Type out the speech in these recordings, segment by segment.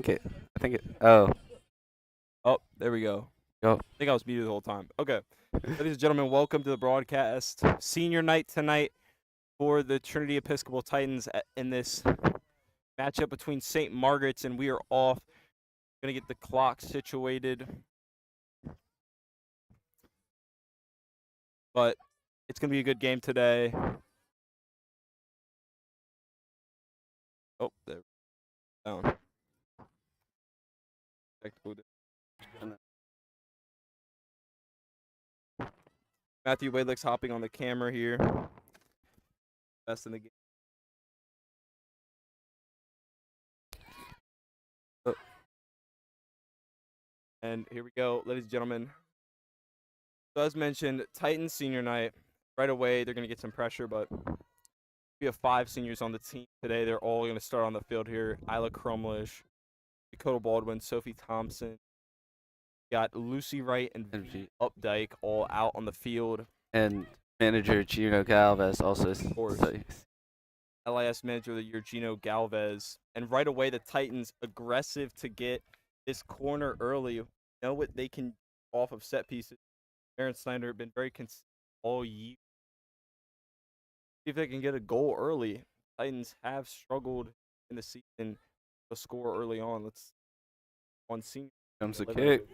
think it. Oh, Oh, there we go. go. I think I was muted the whole time. Okay. Ladies and gentlemen, welcome to the broadcast. Senior night tonight for the Trinity Episcopal Titans in this matchup between St. Margaret's, and we are off. Going to get the clock situated. But it's going to be a good game today. Oh, there. Down. Matthew Wadlick's hopping on the camera here. Best in the game. Oh. And here we go, ladies and gentlemen. So as mentioned, Titans senior night. Right away, they're going to get some pressure, but we have 5 seniors on the team today. They're all going to start on the field here. Isla Crumlish, Dakota Baldwin, Sophie Thompson. Got Lucy Wright and V. Updike all out on the field. And manager Gino Galvez also. Of course. LIS Manager of the Year, Gino Galvez. And right away, the Titans aggressive to get this corner early. Know what they can off of set pieces. Aaron Snyder have been very consistent all year. See if they can get a goal early. Titans have struggled in the season to score early on. Let's on senior. Comes the kick.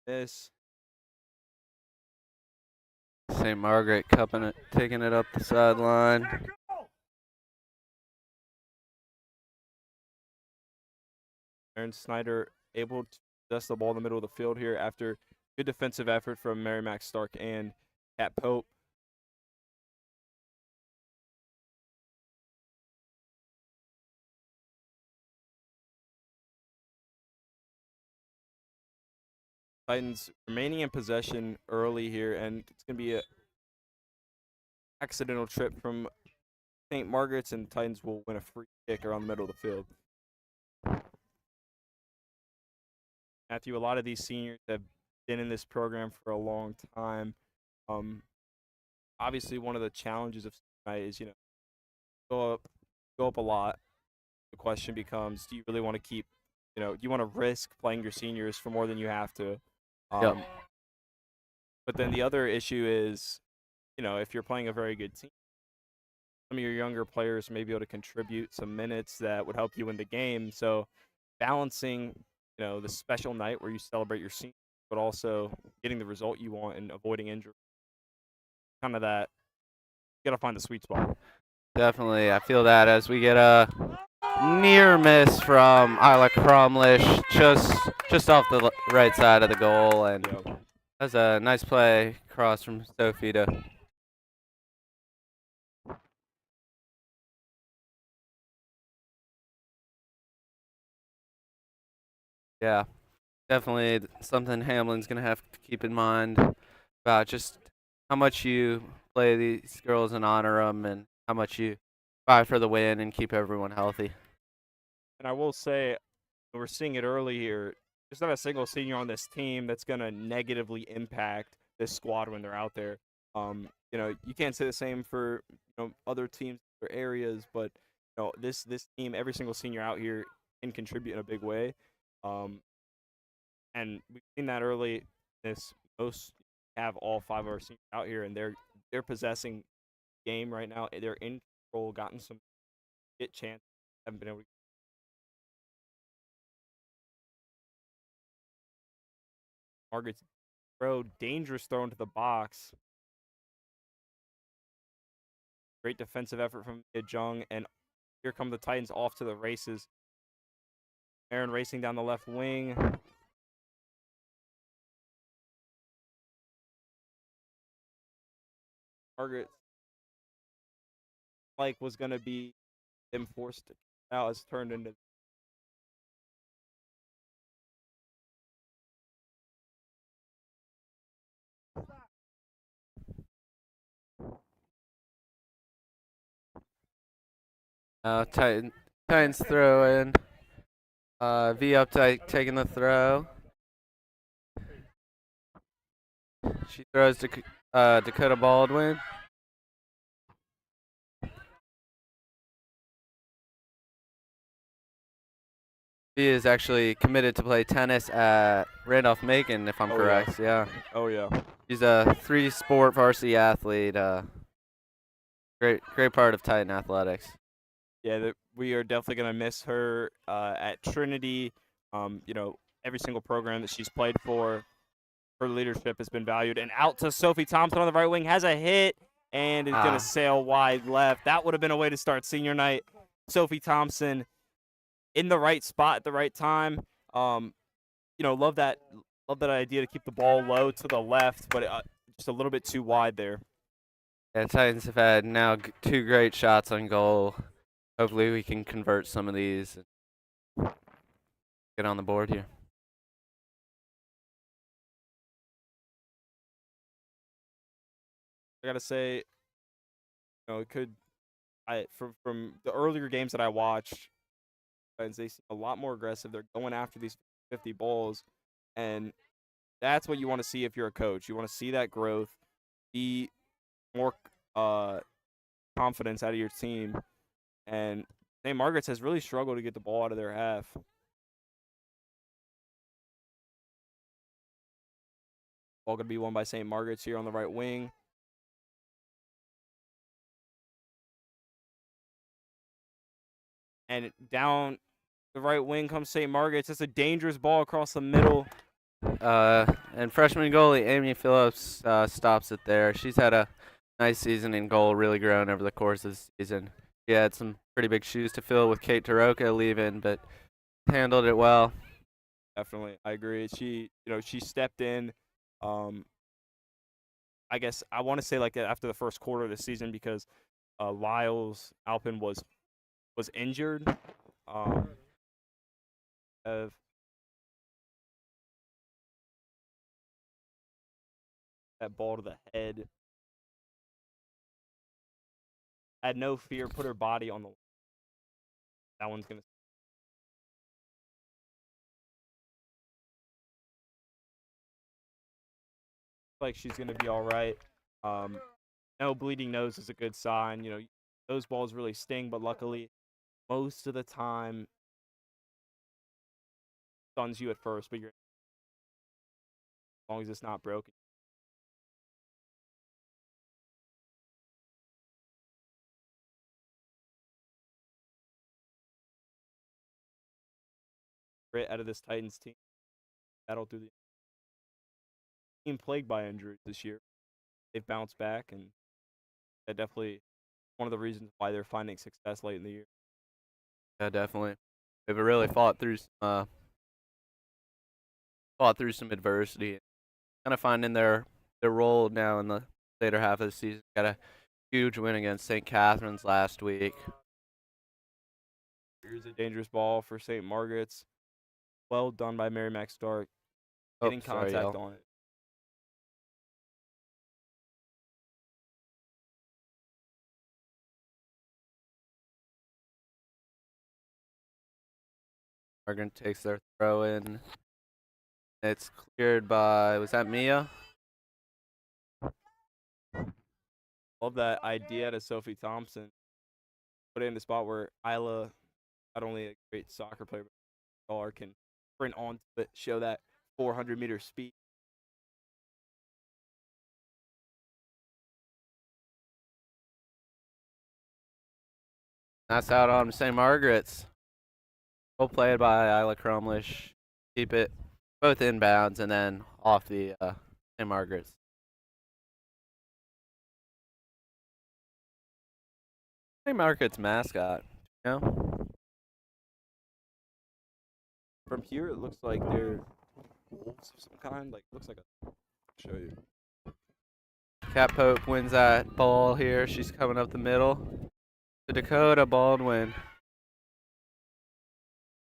This. St. Margaret cupping it, taking it up the sideline. Aaron Snyder able to possess the ball in the middle of the field here after good defensive effort from Mary Mac Stark and Kat Pope. Titans remaining in possession early here, and it's going to be a accidental trip from St. Margaret's, and Titans will win a free kick around the middle of the field. Matthew, a lot of these seniors have been in this program for a long time. Obviously, one of the challenges of tonight is, go up a lot. The question becomes, do you really want to keep, do you want to risk playing your seniors for more than you have to? Yep. But then the other issue is, if you're playing a very good team, some of your younger players may be able to contribute some minutes that would help you win the game. So balancing, the special night where you celebrate your senior, but also getting the result you want and avoiding injury. Kind of that, you got to find the sweet spot. Definitely. I feel that as we get a near miss from Isla Crumlish just off the right side of the goal, and that's a nice play cross from Sophie to yeah, definitely something Hamlin's gonna have to keep in mind about just how much you play these girls and honor them, and how much you fight for the win and keep everyone healthy. And I will say, we're seeing it early here. There's not a single senior on this team that's going to negatively impact this squad when they're out there. You can't say the same for other teams or areas, but this team, every single senior out here can contribute in a big way. And we've seen that early. Most have all 5 of our seniors out here, and they're possessing the game right now. They're in control, gotten some hit chances, haven't been able to. Margaret's throw, dangerous throw into the box. Great defensive effort from Jung, and here come the Titans off to the races. Aaron racing down the left wing. Margaret was going to be enforced out, has turned into. Titans throw in. V Updike taking the throw. She throws to Dakota Baldwin. He is actually committed to play tennis at Randolph-Macon, if I'm Oh yeah. correct. Yeah. Oh yeah. He's a 3-sport varsity athlete. Great part of Titan athletics. Yeah, we are definitely gonna miss her at Trinity. You know, every single program that she's played for, her leadership has been valued. And out to Sophie Thompson on the right wing, has a hit and is gonna Ah, sail wide left. That would have been a way to start senior night. Sophie Thompson in the right spot at the right time. You know, love that idea to keep the ball low to the left, but just a little bit too wide there. yeah, Titans have had now 2 great shots on goal. Hopefully we can convert some of these and get on the board here. I gotta say, you know, it could. From the earlier games that I watched, and they seem a lot more aggressive. They're going after these 50 balls, and that's what you want to see if you're a coach. You want to see that growth, be more uh, confidence out of your team. And St. Margaret's has really struggled to get the ball out of their half. Ball going to be won by St. Margaret's here on the right wing. And down the right wing comes St. Margaret's. It's a dangerous ball across the middle. And freshman goalie Amy Phillips stops it there. She's had a nice season in goal, really grown over the course of the season. She had some pretty big shoes to fill with Kate Taroka leaving, but handled it well. Definitely, I agree. She stepped in. I guess I want to say like after the first quarter of the season because Lyles Alpin was injured. Of that ball to the head. Had no fear, put her body on the. That one's gonna. Like she's gonna be all right. No bleeding nose is a good sign. You know, those balls really sting, but luckily, most of the time, stuns you at first, but you're as long as it's not broken. Right out of this Titans team, that'll do the team plagued by injuries this year. They've bounced back, and that definitely one of the reasons why they're finding success late in the year. Yeah, definitely. They've really fought through some adversity, kind of finding their role now in the later half of the season. Got a huge win against St. Catherine's last week. Here's a dangerous ball for St. Margaret's. Well done by Mary Mac Stark, Oh, getting sorry, contact y'all. on it. Margaret takes their throw in. It's cleared by, was that Mia? Love that idea to Sophie Thompson. Put it in the spot where Isla, not only a great soccer player, but can sprint on it, show that 400-meter speed. That's out on St. Margaret's. Well played by Isla Crumlish. Keep it both inbounds and then off the St. Margaret's. St. Margaret's mascot, you know? From here, it looks like they're wolves of some kind. Like looks like a. I'll show you. Cat Pope wins that ball here. She's coming up the middle. To Dakota Baldwin.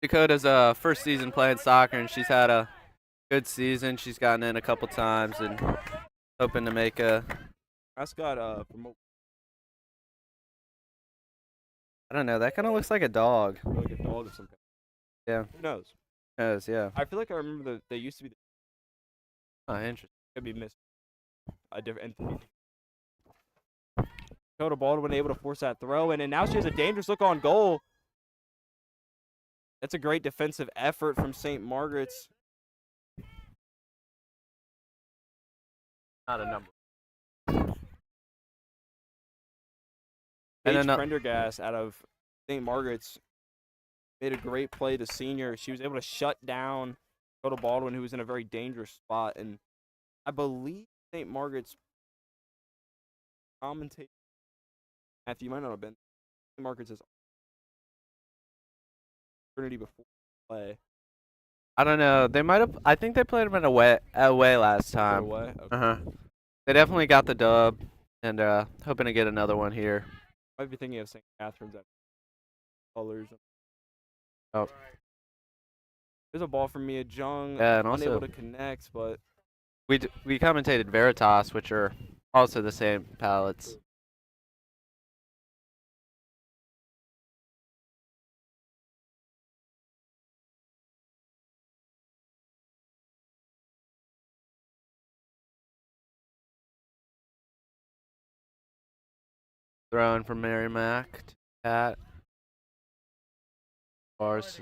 Dakota's first season playing soccer, and she's had a good season. She's gotten in a couple times and hoping to make a. Mascot from I don't know. That kind of looks like a dog. like a dog of some kind. Yeah. Who knows? Yes, yeah. I feel like I remember that they used to be. Oh, interesting. Could be missed. A different entity. Dakota Baldwin able to force that throw in, and now she has a dangerous look on goal. That's a great defensive effort from St. Margaret's. Not a number. And Paige then Prendergast out of St. Margaret's made a great play. The senior, she was able to shut down Dakota Baldwin, who was in a very dangerous spot. And I believe St. Margaret's commentator, Matthew, you might not have been. St. Margaret's is opportunity before play. I don't know. They might have. I think they played them in away last time. Away. Okay. Uh huh. They definitely got the dub, and hoping to get another one here. Might be thinking of St. Catherine's at colors. Oh. There's a ball from Mia Jung. Yeah, and unable also to connect, but we commentated Veritas, which are also the same pallets. Throwing from Mary Mac to Cat. Bars.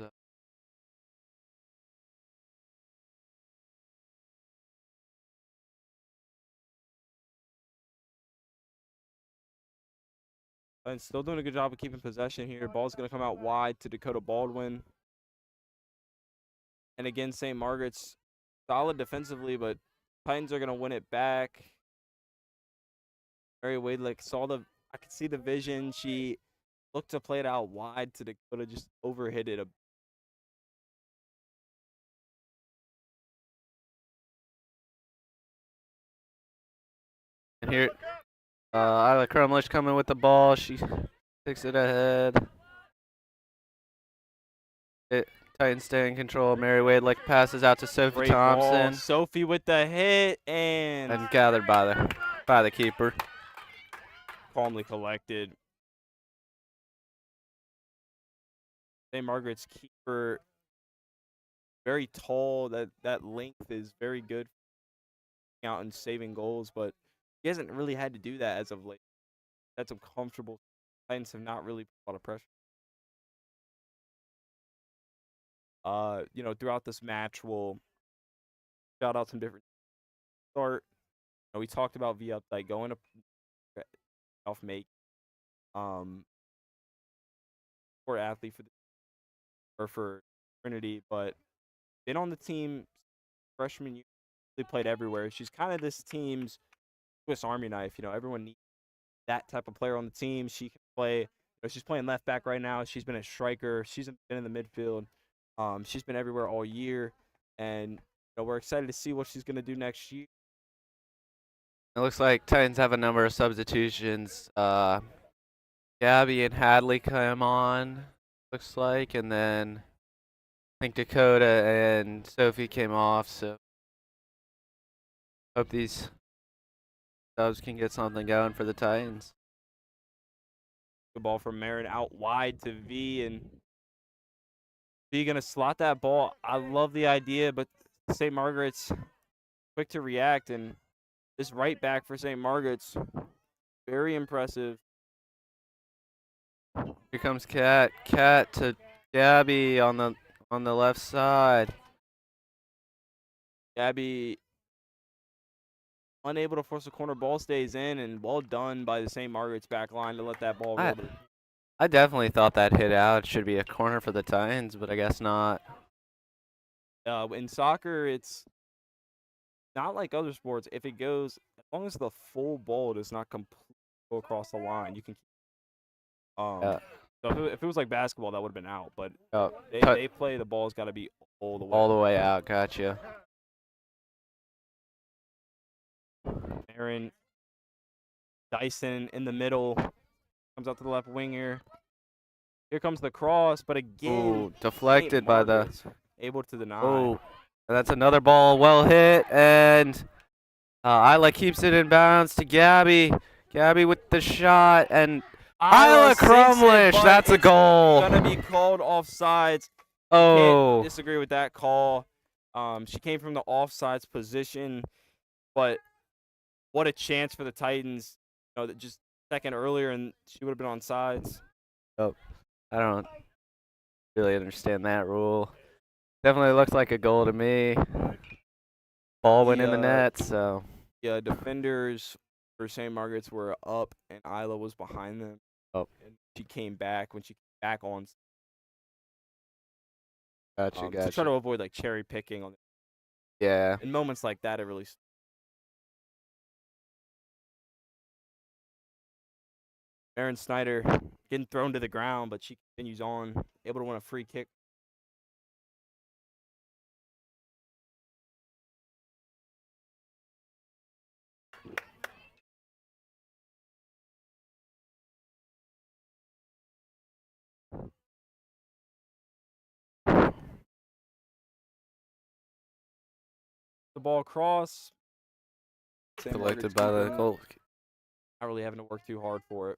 and still doing a good job of keeping possession here. Ball's going to come out wide to Dakota Baldwin. And again, St. Margaret's solid defensively, but Titans are going to win it back. Mary Wadelick I could see the vision. She looked to play it out wide to Dakota, just overhit it. And here, Isla Crumlish coming with the ball. She takes it ahead. Titans stay in control. Mary Wadelick passes out to Sophie Great Thompson. Ball. Sophie with the hit and gathered by the keeper. Calmly collected. St. Margaret's keeper, very tall. That length is very good out and saving goals, but he hasn't really had to do that as of late. That's a comfortable. Titans have not really put a lot of pressure. Throughout this match, we'll shout out some different start. We talked about V Updike going to off make for athlete for Trinity, but been on the team freshman year. They played everywhere. She's kind of this team's Swiss Army knife. Everyone needs that type of player on the team. She can play. She's playing left back right now. She's been a striker. She's been in the midfield. She's been everywhere all year, and we're excited to see what she's going to do next year. It looks like Titans have a number of substitutions. Gabby and Hadley come on, looks like, and then I think Dakota and Sophie came off, so hope these subs can get something going for the Titans. Good ball from Marin out wide to V, and V going to slot that ball. I love the idea, but St. Margaret's quick to react, and this right back for St. Margaret's, very impressive. Here comes Cat. Cat to Gabby on the left side. Gabby unable to force a corner. Ball stays in, and well done by the St. Margaret's back line to let that ball roll. I definitely thought that hit out should be a corner for the Titans, but I guess not. In soccer, it's not like other sports. If it goes, as long as the full ball does not completely go across the line, you can. Yeah. So if it was like basketball, that would have been out. But they play the ball's got to be all the way. All the way out. Gotcha. Aaron Dyson in the middle comes out to the left winger. Here comes the cross, but again, deflected by the able to deny. Oh, that's another ball well hit, and Isla keeps it in bounds to Gabby. Gabby with the shot, and Isla Crumlish. That's a goal. Gonna be called offsides. Oh, can't disagree with that call. She came from the offsides position, but what a chance for the Titans. That just a second earlier, and she would have been on sides. Oh, I don't really understand that rule. Definitely looks like a goal to me. Ball went in the The net, so defenders for St. Margaret's were up, and Isla was behind them. oh, And she came back when she came back on gotcha, to try gotcha. to avoid like cherry picking on Yeah, in moments like that. It really Aaron Snyder getting thrown to the ground, but she continues on, able to win a free kick. The ball across. St. Margaret's selected by the keeper goal. not really having to work too hard for it.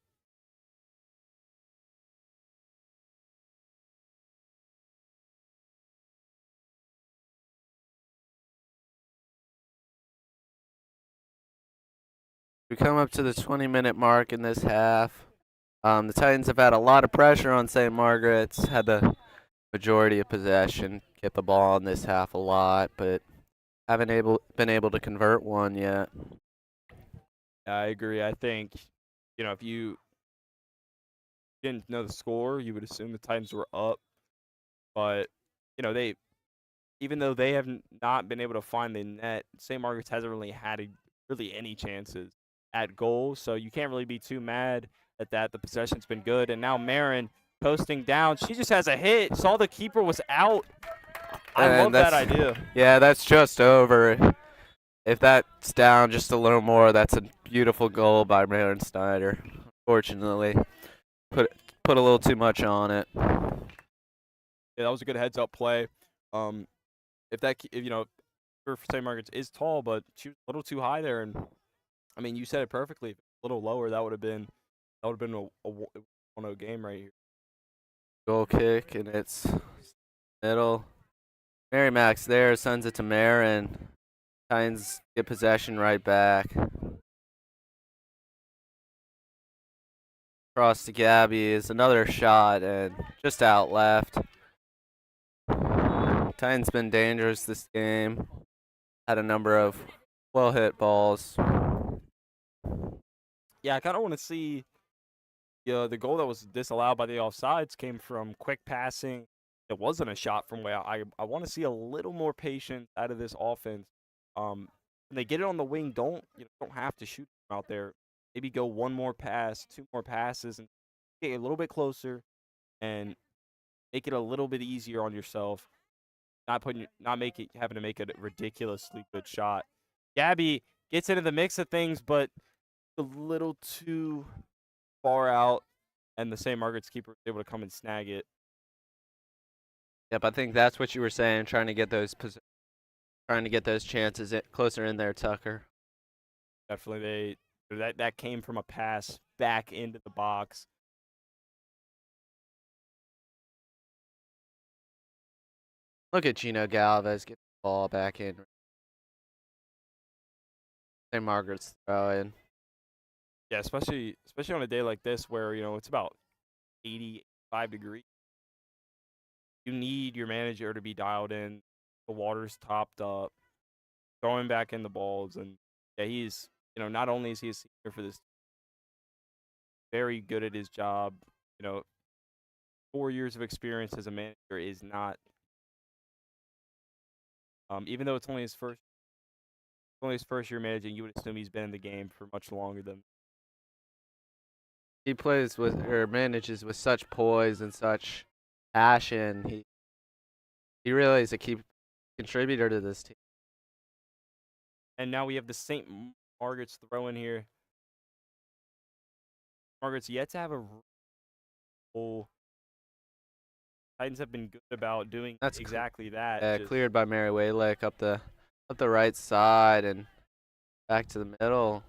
We come up to the 20-minute mark in this half. The Titans have had a lot of pressure on St. Margaret's, had the majority of possession, get the ball in this half a lot, but haven't been able to convert one yet. I agree. I think, if you didn't know the score, you would assume the Titans were up. But, they even though they have not been able to find the net, St. Margaret's hasn't really had really any chances at goal. So you can't really be too mad at that. The possession's been good. And now Marin posting down. She just has a hit. Saw the keeper was out. I love that idea. Yeah, that's just over. If that's down just a little more, that's a beautiful goal by Margaret Snyder. Unfortunately, put a little too much on it. Yeah, that was a good heads up play. If for St. Margaret's is tall, but she was a little too high there, and I mean you said it perfectly. If a little lower, that would have been a 1-0 game right here. Goal kick, and it's middle. Mary Max there sends it to Marin. Titans get possession right back. Cross to Gabby is another shot and just out left. Titans been dangerous this game. Had a number of well hit balls. Yeah, I kind of want to see. The goal that was disallowed by the offsides came from quick passing. It wasn't a shot from way out. I want to see a little more patience out of this offense. When they get it on the wing, don't have to shoot them out there. Maybe go one more pass, two more passes, and get a little bit closer, and make it a little bit easier on yourself. Having to make a ridiculously good shot. Gabby gets into the mix of things, but a little too far out, and the St. Margaret's keeper was able to come and snag it. Yep, I think that's what you were saying, trying to get those chances closer in there, Tucker. Definitely, that came from a pass back into the box. Look at Gino Galvez get the ball back in. St. Margaret's throwing. Yeah, especially on a day like this where it's about 85 degrees. You need your manager to be dialed in. The water's topped up, throwing back in the balls, and yeah, he's not only is he a senior for this, very good at his job. 4 years of experience as a manager is not. Even though it's only his first year managing, you would assume he's been in the game for much longer than. He plays with or manages with such poise and such passion. He really is a key contributor to this team. And now we have the St. Margaret's throw in here. Margaret's yet to have a full. Titans have been good about doing exactly that. Cleared by Mary Waylick up the right side and back to the middle.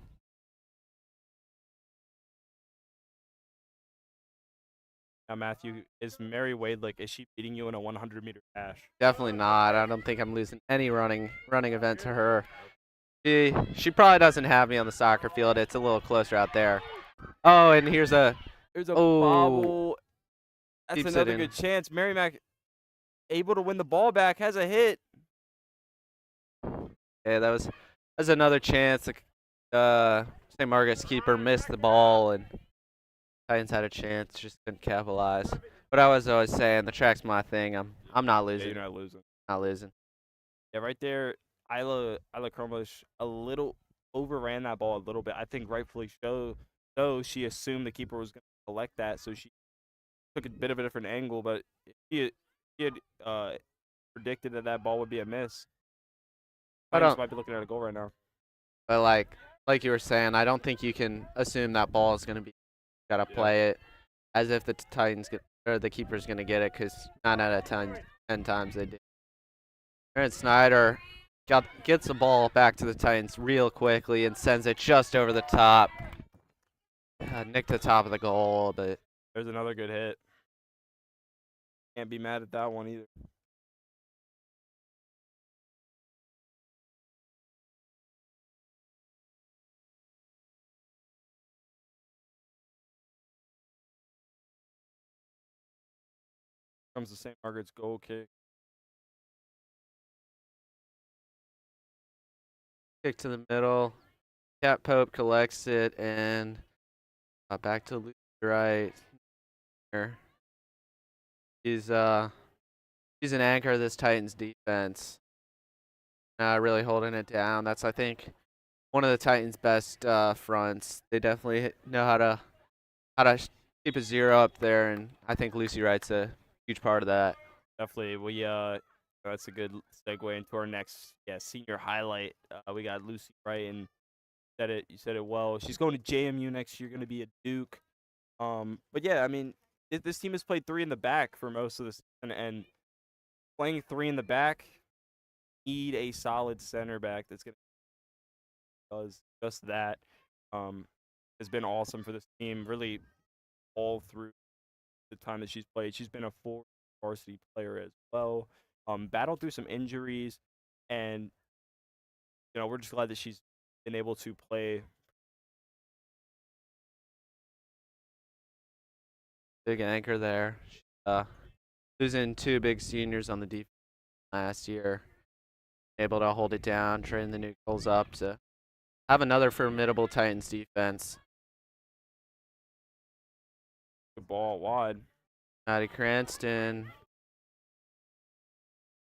Now, Matthew, is Mary Waylick, is she beating you in a 100-meter dash? Definitely not. I don't think I'm losing any running event to her. She probably doesn't have me on the soccer field. It's a little closer out there. Oh, and there's a bobble. That's keeps it another in. good chance. Merrimack able to win the ball back, has a hit. Yeah, that was another chance. St. Margaret's keeper missed the ball, and Titans had a chance, just couldn't capitalize. But I was always saying the track's my thing. I'm not Yeah, you're losing. not losing. Not losing. Yeah, right there, Isla Kromish a little overran that ball a little bit. I think rightfully so. She assumed the keeper was going to collect that, so she took a bit of a different angle. But she had predicted that that ball would be a miss. I Titans don't. might be looking at a goal right now. But like you were saying, I don't think you can assume that ball is gonna be. Gotta Yeah. play it as if the Titans get or the keeper's gonna get it, because 9 out of 10 times they do. Aaron Snyder gets the ball back to the Titans real quickly and sends it just over the top. Nicked the top of the goal, but There's another good hit. Can't be mad at that one either. Comes the St. Margaret's goal kick. kick to the middle. Cat Pope collects it and back to Luke right. Here. He's he's an anchor of this Titans defense. Really holding it down. That's, I think, one of the Titans' best fronts. They definitely know how to keep a zero up there, and I think Lucy Wright's a huge part of that. Definitely, that's a good segue into our next senior highlight. We got Lucy Wright, and you said it well. She's going to JMU next year, going to be a Duke. But yeah, I mean, this team has played three in the back for most of this, and playing three in the back, need a solid center back that's going to does just that. Um, has been awesome for this team, really all through the time that she's played. She's been a full varsity player as well. Battled through some injuries, and we're just glad that she's been able to play. Big anchor there. Losing two big seniors on the defense last year. Able to hold it down, train the new girls up to have another formidable Titans defense. The ball wide. Maddie Cranston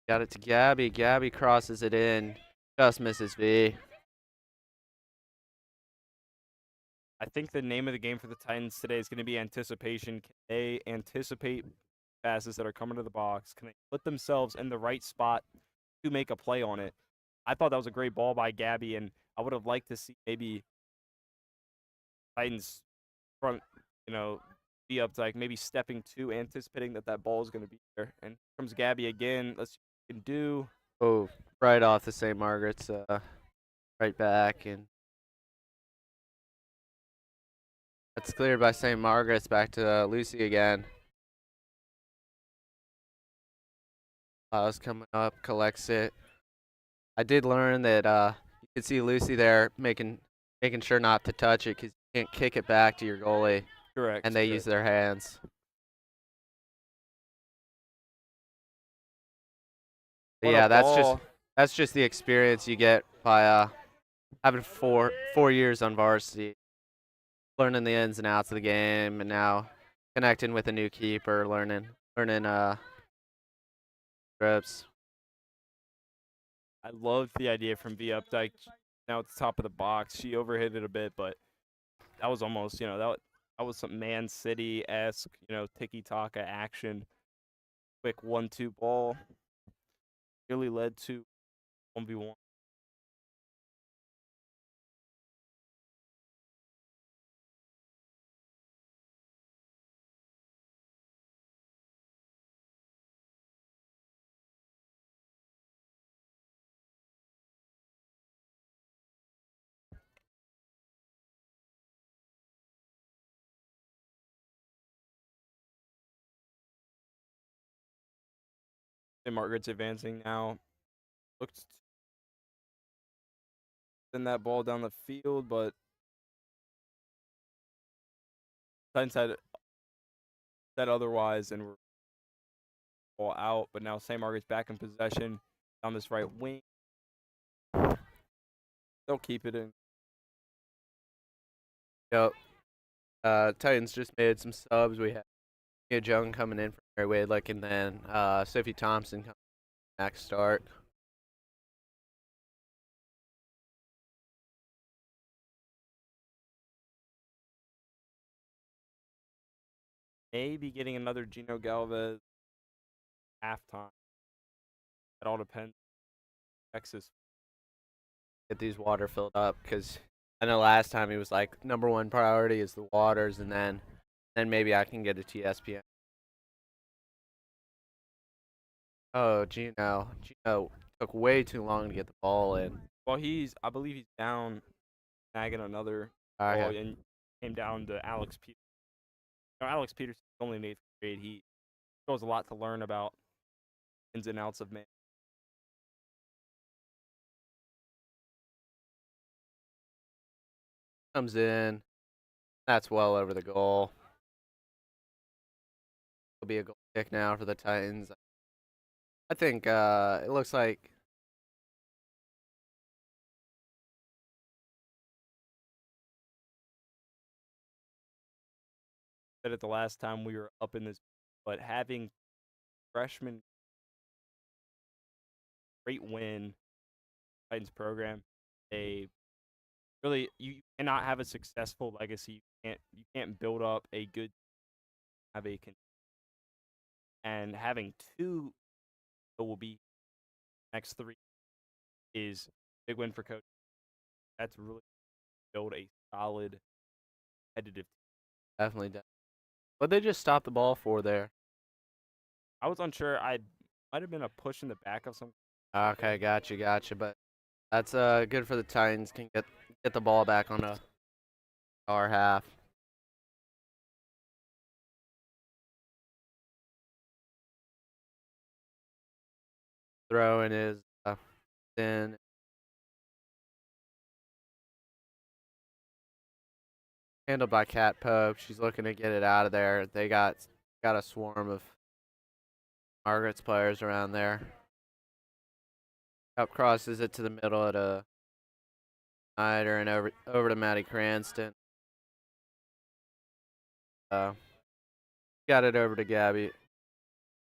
got it to Gabby. Gabby crosses it in, just misses V. I think the name of the game for the Titans today is going to be anticipation. Can they anticipate passes that are coming to the box? Can they put themselves in the right spot to make a play on it? I thought that was a great ball by Gabby, and I would have liked to see maybe Titans front, be up to maybe stepping to anticipating that ball is going to be there. And here comes Gabby again. Let's see what we can do. Oh, right off the St. Margaret's right back, and that's cleared by St. Margaret's. Back to Lucy again. Lyle's coming up, collects it. I did learn that you could see Lucy there making sure not to touch it, because you can't kick it back to your goalie, Correct. and they use their hands. Yeah, that's just the experience you get by having four years on varsity, learning the ins and outs of the game, and now connecting with a new keeper, learning trips. I loved the idea from V Updike. Now at the top of the box, she overhit it a bit, but that was almost, that was some Man City esque, tiki taka action. Quick 1-2 ball. Really led to 1v1. And Margaret's advancing now. Looked to send that ball down the field, but Titans said otherwise and we're all out. But now St. Margaret's back in possession on this right wing. They'll keep it in. Yep. Titans just made some subs. We have Mia Jung coming in for Mary Wade, and then Sophie Thompson coming next start. Maybe getting another Gino Galvez halftime. It all depends. Texas. Get these water filled up because I know last time he was like #1 priority is the waters, and then maybe I can get a TSPN. Oh, Gino took way too long to get the ball in. Well, I believe he's down, snagging another ball, Okay. and came down to Alex Peters. Alex Peters is only in 8th grade. He shows a lot to learn about ins and outs of man. Comes in. That's well over the goal. It'll be a goal kick now for the Titans. I think it looks like Said it the last time we were up in this, but having freshman great win Titans program, you cannot have a successful legacy. You can't build up a good and having two that will be next 3 is big win for coach. That's really build a solid competitive team. definitely. But they just stopped the ball for there. I was unsure. I might have been a push in the back of some. Okay, gotcha. But that's good for the Titans. Can get the ball back on our half. Throwing is in. Handled by Cat Pope. She's looking to get it out of there. They got a swarm of Margaret's players around there. Up crosses it to the middle at a Snyder and over to Maddie Cranston. Got it over to Gabby.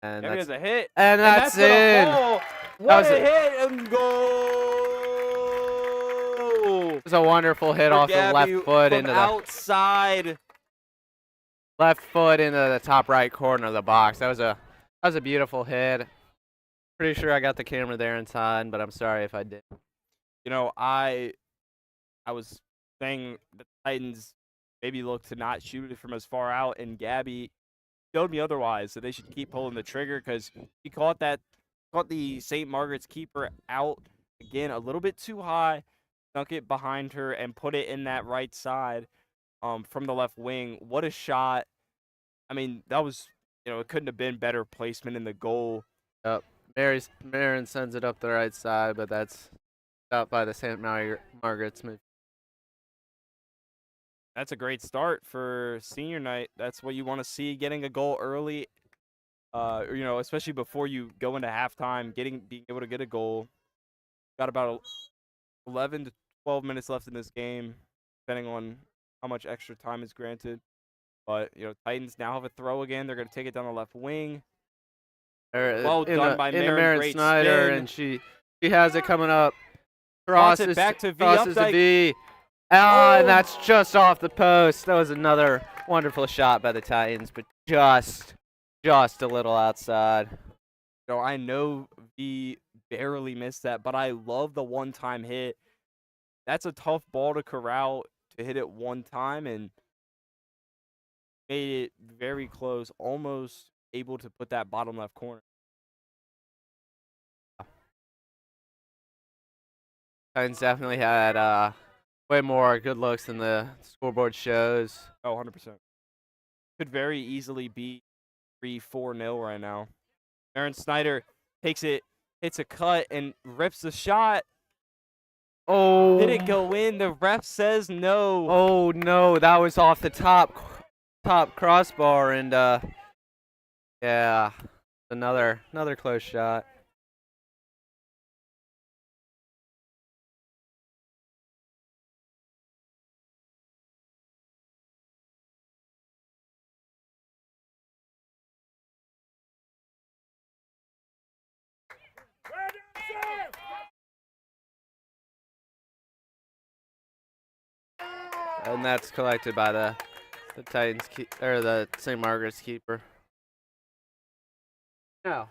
And Gabby has a hit. And that's in. What a hit and goal! It was a wonderful hit off the left foot into the outside. Left foot into the top right corner of the box. That was a beautiful hit. Pretty sure I got the camera there in time, but I'm sorry if I didn't. I was saying the Titans maybe look to not shoot it from as far out, and Gabby showed me otherwise. So they should keep pulling the trigger because he caught the St. Margaret's keeper out again a little bit too high, sunk it behind her, and put it in that right side from the left wing. What a shot! I mean, that was it couldn't have been better placement in the goal. Yep. Marin sends it up the right side, but that's out by the St. Margaret's move. That's a great start for senior night. That's what you want to see, getting a goal early. Especially before you go into halftime, being able to get a goal. Got about 11 to 12 minutes left in this game, depending on how much extra time is granted. But Titans now have a throw again. They're going to take it down the left wing. Well done by Marin Snyder, spin. and she has it coming up. Crosses it back to V. Crosses to V. And that's just off the post. That was another wonderful shot by the Titans, but just a little outside. I know V barely missed that, but I love the one-time hit. That's a tough ball to corral to hit it one time, and made it very close, almost able to put that bottom left corner. Titans definitely had way more good looks than the scoreboard shows. Oh, 100%. Could very easily be 3-4-0 right now. Marin Snyder takes it, hits a cut, and rips the shot. Oh. Did it go in? The ref says no. Oh, no. That was off the top crossbar, and Yeah, another close shot. And that's collected by the Titans or the St. Margaret's keeper. No.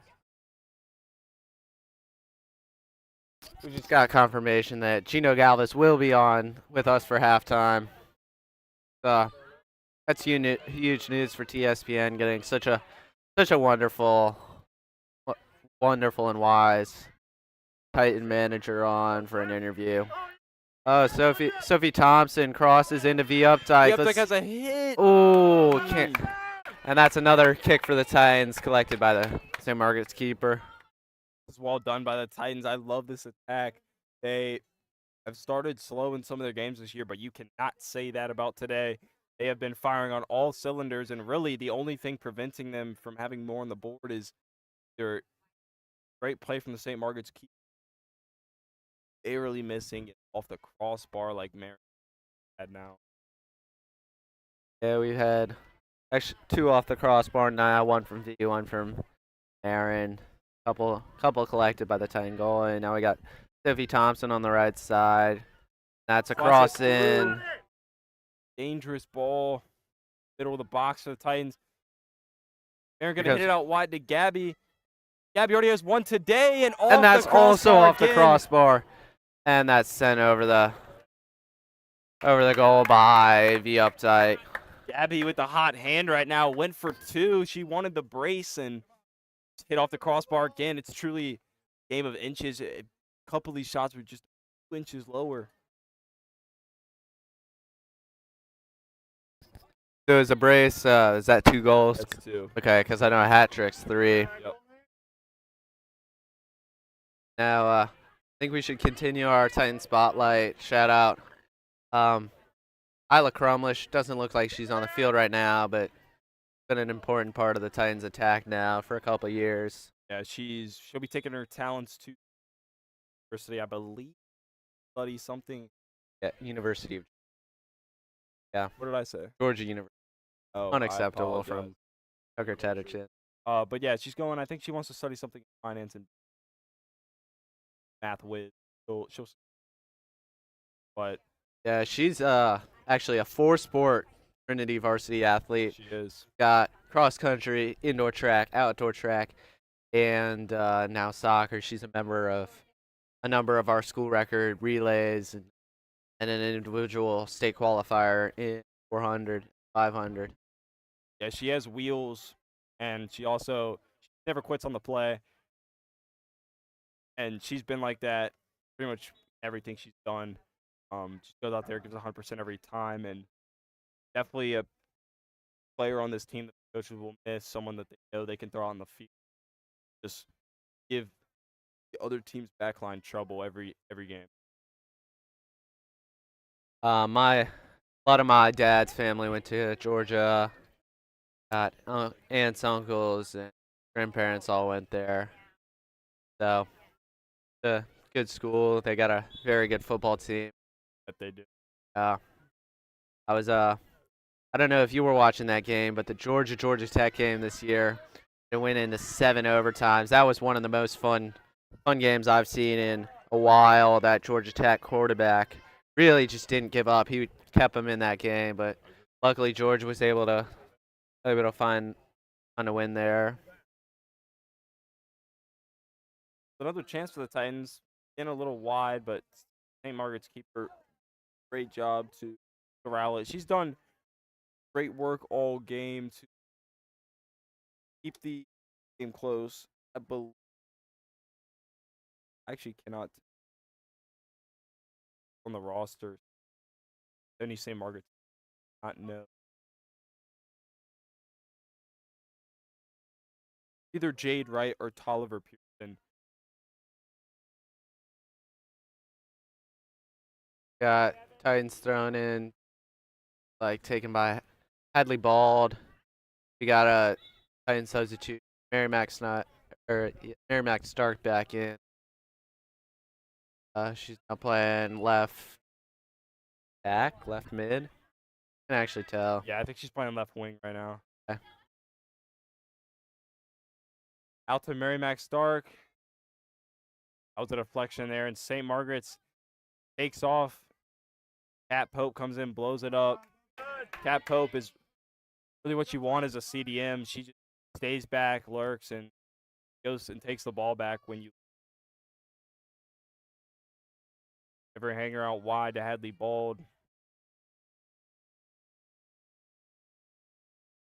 We just got confirmation that Gino Galvis will be on with us for halftime. That's huge news for TSPN getting such a wonderful and wise Titan manager on for an interview. Oh, Sophie Thompson crosses into V Updike. Updike has a hit. Oh, can't. And that's another kick for the Titans collected by the St. Margaret's keeper. It's well done by the Titans. I love this attack. They have started slow in some of their games this year, but you cannot say that about today. They have been firing on all cylinders, and really the only thing preventing them from having more on the board is their great play from the St. Margaret's keeper. Barely missing it off the crossbar like Margaret had now. Yeah, we've had actually 2 off the crossbar now, 1 from V, 1 from Aaron. Couple collected by the Titan goal, and now we got Sophie Thompson on the right side. That's a cross in. Dangerous ball. Middle of the box for the Titans. Aaron gonna hit it out wide to Gabby. Gabby already has one today, and that's also off the crossbar. And that's sent over the goal by V Updike. Gabby with the hot hand right now went for 2. She wanted the brace and hit off the crossbar again. It's truly a game of inches. A couple of these shots were just 2 inches lower. So is a brace, is that 2 goals? That's 2. Okay, because I know a hat trick's 3. Yep. Now, I think we should continue our Titan spotlight. Shout out. Isla Crumlish doesn't look like she's on the field right now, but been an important part of the Titans attack now for a couple of years. Yeah, she'll be taking her talents to university, I believe. Study something. Yeah, University of. Yeah. What did I say? Georgia University. Oh, unacceptable from Tucker Tedderchin. But yeah, she's going. I think she wants to study something in finance and math with. She'll. But yeah, she's actually a 4-sport Trinity varsity athlete. She is. Got cross country, indoor track, outdoor track, and now soccer. She's a member of a number of our school record relays and an individual state qualifier in 400, 500. Yeah, she has wheels, and she never quits on the play. And she's been like that pretty much everything she's done. She goes out there, gives 100% every time, and definitely a player on this team that the coaches will miss, someone that they know they can throw on the field. Just give the other team's backline trouble every game. A lot of my dad's family went to Georgia. Got aunts, uncles, and grandparents all went there. So, it's a good school. They got a very good football team. That they do. I don't know if you were watching that game, but the Georgia Tech game this year, it went into 7 overtimes. That was one of the most fun games I've seen in a while. That Georgia Tech quarterback really just didn't give up. He kept them in that game, but luckily Georgia was able to find a win there. Another chance for the Titans. In a little wide, but St. Margaret's keeper, great job to corral it. She's done great work all game to keep the game close. I actually cannot on the roster. Any St. Margaret, not know. Either Jade Wright or Tolliver Pearson. Got Titans thrown in, taken by Hadley Bald. We got a Titan substitute. Merrimack's not, or Merrimack Stark back in. She's now playing left mid. Can actually tell. Yeah, I think she's playing left wing right now. Okay. Out to Merrimack Stark. That was a deflection there, and St. Margaret's takes off. Cat Pope comes in, blows it up. Cat Pope is really what you want as a CDM. She just stays back, lurks, and goes and takes the ball back when you ever hang her out wide to Hadley Bald.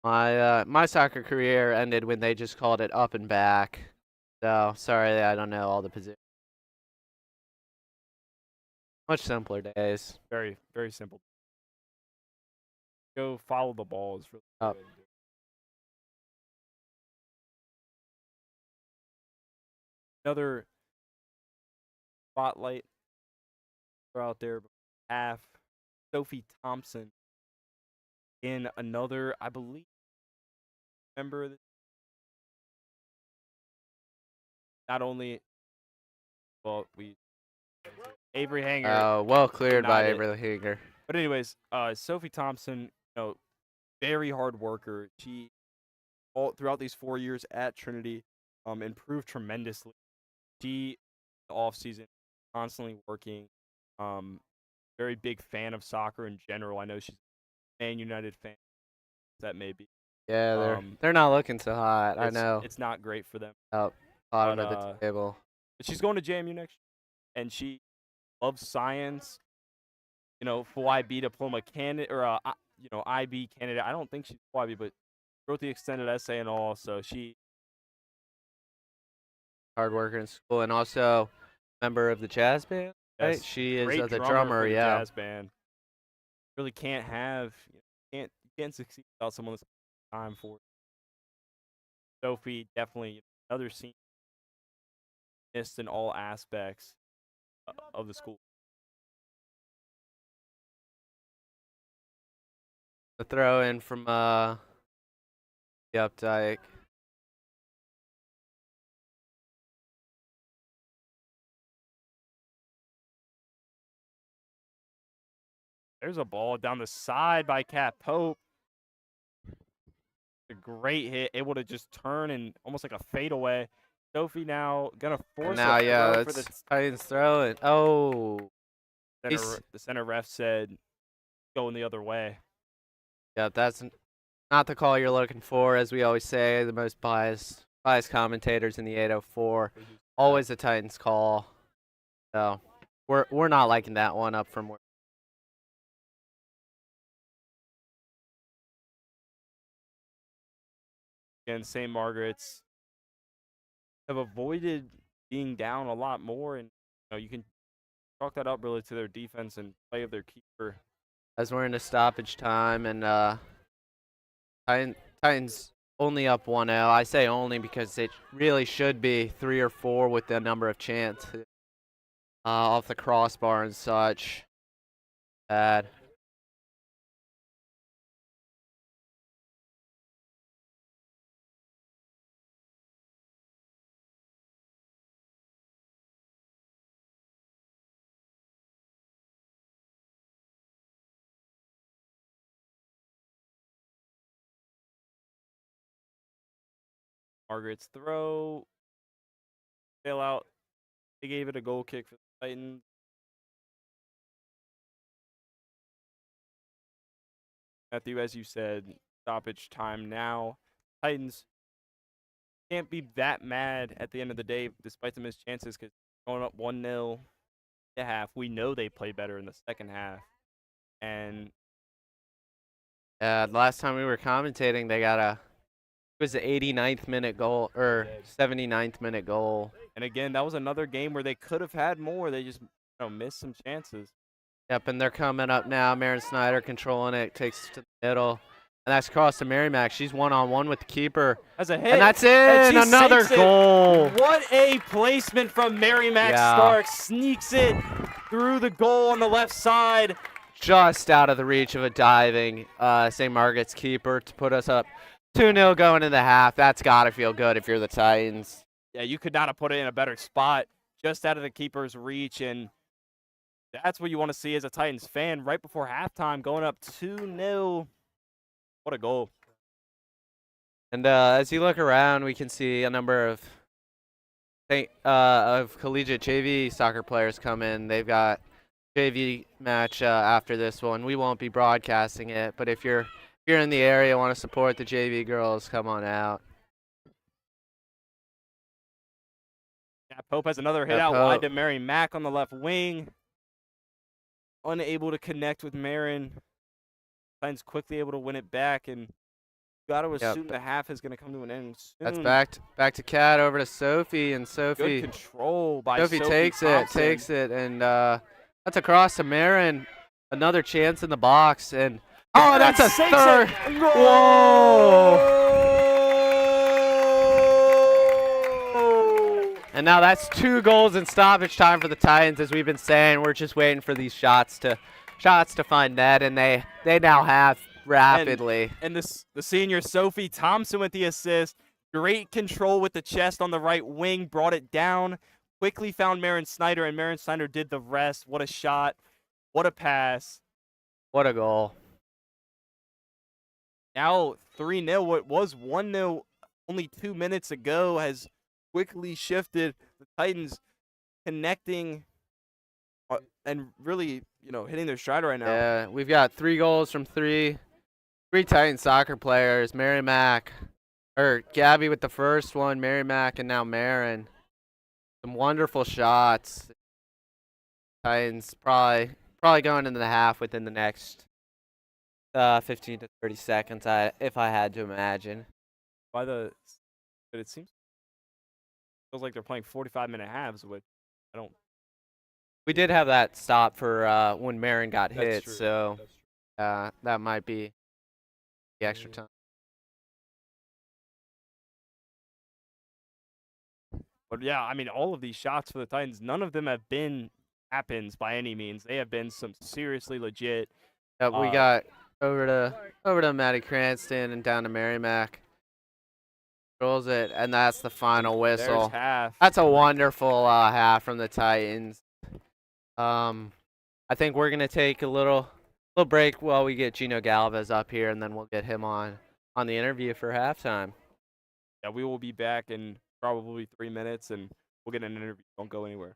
My soccer career ended when they just called it up and back. So sorry, I don't know all the positions. Much simpler days. Very, very simple. Go follow the ball is really Up. good. Another spotlight out there. Half. Sophie Thompson in another, I believe, member. Not only, well, Avery Hanger. Well cleared by denied it. Avery Hanger. But anyways, Sophie Thompson, very hard worker. She, all throughout these 4 years at Trinity, improved tremendously. She, the off season, constantly working. Very big fan of soccer in general. I know she's a Man United fan. That may be. Yeah, they're not looking so hot. I know. It's not great for them. Bottom of the table. But she's going to JMU next year, and she loves science. Full IB diploma candidate, or IB candidate. I don't think she's full IB, but wrote the extended essay and all. So she hard worker in school, and also member of the jazz band. Right? Yes, She is great the drummer. for the Yeah. jazz band. Really can't have can't succeed without someone that's time for it. Sophie definitely another senior in all aspects of the school. The throw in from the Updike. There's a ball down the side by Cat Pope. A great hit, able to just turn and almost like a fadeaway. Sophie now gonna force Now, a yeah, throw for that's the Titans throw it. Oh, center. The center ref said going the other way. yeah, that's not the call you're looking for, as we always say. The most biased commentators in the 804. Always a Titans call. So we're not liking that one up from where. And St. Margaret's have avoided being down a lot more, and you can chalk that up really to their defense and play of their keeper. As we're into stoppage time, and Titans only up 1-0. I say only because it really should be 3 or 4 with the number of chances off the crossbar and such. Bad. Margaret's throw, bail out. They gave it a goal kick for the Titans. Matthew, as you said, stoppage time now. Titans can't be that mad at the end of the day, despite the missed chances, because going up 1-0 at half, we know they play better in the second half. And the last time we were commentating, they got it was the 89th minute goal, or 79th minute goal. And again, that was another game where they could have had more. They just missed some chances. Yep, and they're coming up now. Marin Snyder controlling it, takes it to the middle. And that's cross to Merrimack. She's one-on-one with the keeper. That's a hit. And that's in! Another goal! What a placement from Merrimack Stark. Sneaks it through the goal on the left side. Just out of the reach of a diving St. Margaret's keeper to put us up 2-0 going in the half. That's got to feel good if you're the Titans. Yeah, you could not have put it in a better spot, just out of the keeper's reach, and that's what you want to see as a Titans fan right before halftime, going up 2-0. What a goal. And as you look around, we can see a number of collegiate JV soccer players come in. They've got JV match after this one. We won't be broadcasting it, but if you're in the area, want to support the JV girls, come on out. Yeah, Pope has another hit out wide to Mary Mack on the left wing. Unable to connect with Marin. Titans quickly able to win it back, and got to assume the half is going to come to an end soon. That's back to Kat, over to Sophie, and Sophie. Good control by Sophie. Takes it, and that's across to Marin. Another chance in the box, and that's a third. Whoa! And now that's 2 goals in stoppage time for the Titans. As we've been saying, we're just waiting for these shots to find net, and they now have rapidly. And the senior Sophie Thompson with the assist. Great control with the chest on the right wing, brought it down, quickly found Marin Snyder, and Marin Snyder did the rest. What a shot. What a pass. What a goal. Now 3-0. What was 1-0 only 2 minutes ago has quickly shifted. The Titans connecting and really, hitting their stride right now. Yeah, we've got 3 goals from 3 Titan soccer players. Mary Mack, or Gabby with the first one, Mary Mack, and now Marin. Some wonderful shots. Titans probably going into the half within the next 15 to 30 seconds, if I had to imagine. But it feels like they're playing 45-minute halves, which I don't. We did have that stop for when Marin got hit, true. so that might be the extra time. But yeah, I mean, all of these shots for the Titans, none of them have been happens by any means. They have been some seriously legit. We got over to Maddie Cranston and down to Mary Mack. Rolls it, and that's the final whistle. There's half. That's a wonderful half from the Titans. I think we're gonna take a little break while we get Gino Galvez up here, and then we'll get him on the interview for halftime. Yeah, we will be back in probably 3 minutes, and we'll get an interview. Don't go anywhere.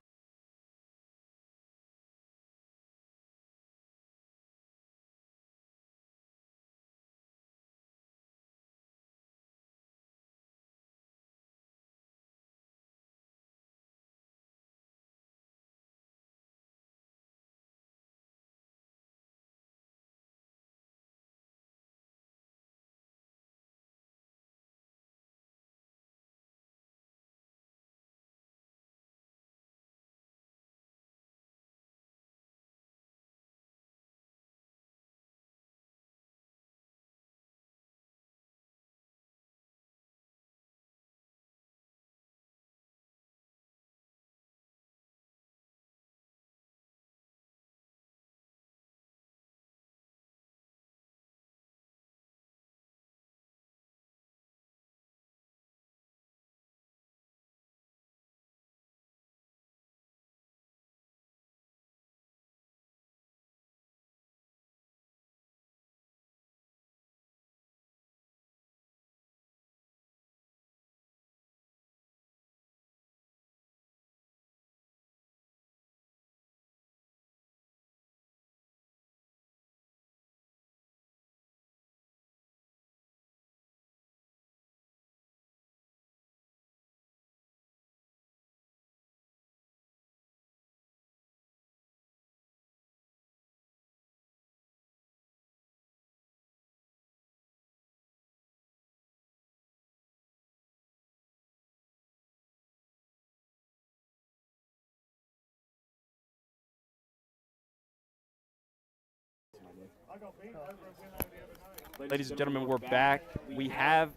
Ladies and gentlemen, we're back. We have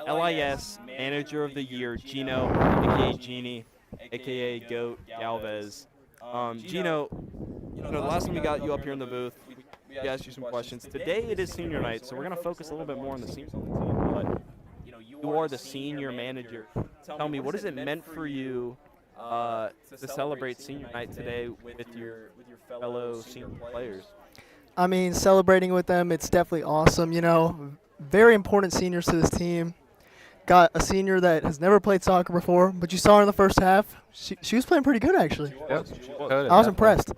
LIS Manager of the Year, Gino, a.k.a. Genie, a.k.a. Goat Galvez. Gino, the last time we got you up here in the booth, we asked you some questions. Today it is senior night, so we're going to focus a little bit more on the seniors on the team. But you are the senior manager. Tell me, what has it meant for you to celebrate senior night today with your fellow senior players? I mean, celebrating with them, it's definitely awesome. Very important seniors to this team. Got a senior that has never played soccer before, but you saw her in the first half. She was playing pretty good, actually. Yep. I was impressed.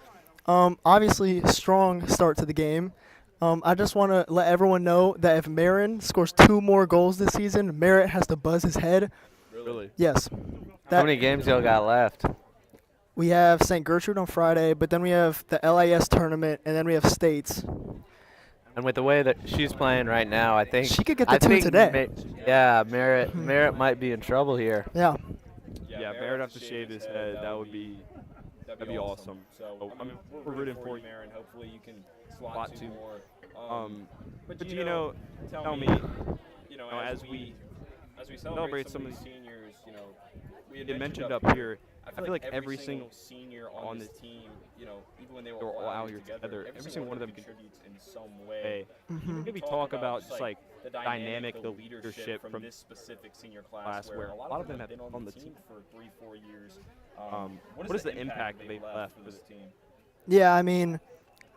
Obviously, strong start to the game. I just want to let everyone know that if Marin scores 2 more goals this season, Merritt has to buzz his head. Really? Yes. How many games y'all got left? We have St. Gertrude on Friday, but then we have the LIS tournament, and then we have states. And with the way that she's playing right now, I think She could get the 2 today. Merritt might be in trouble here. Yeah. Yeah, Barrett have to shave his head. That'd be awesome. So I mean, we're rooting for you, Marin. Hopefully you can slot 2 more. But tell me, as we celebrate some of these seniors, we had mentioned up here. I feel like every single senior on this team, even when they were all out here together, every single one of them contributes in some way. Maybe talk about just like the dynamic, the leadership from this specific senior class, where a lot of them have been on the team for 3-4 years. What is the impact that they've left for this team? Yeah, I mean,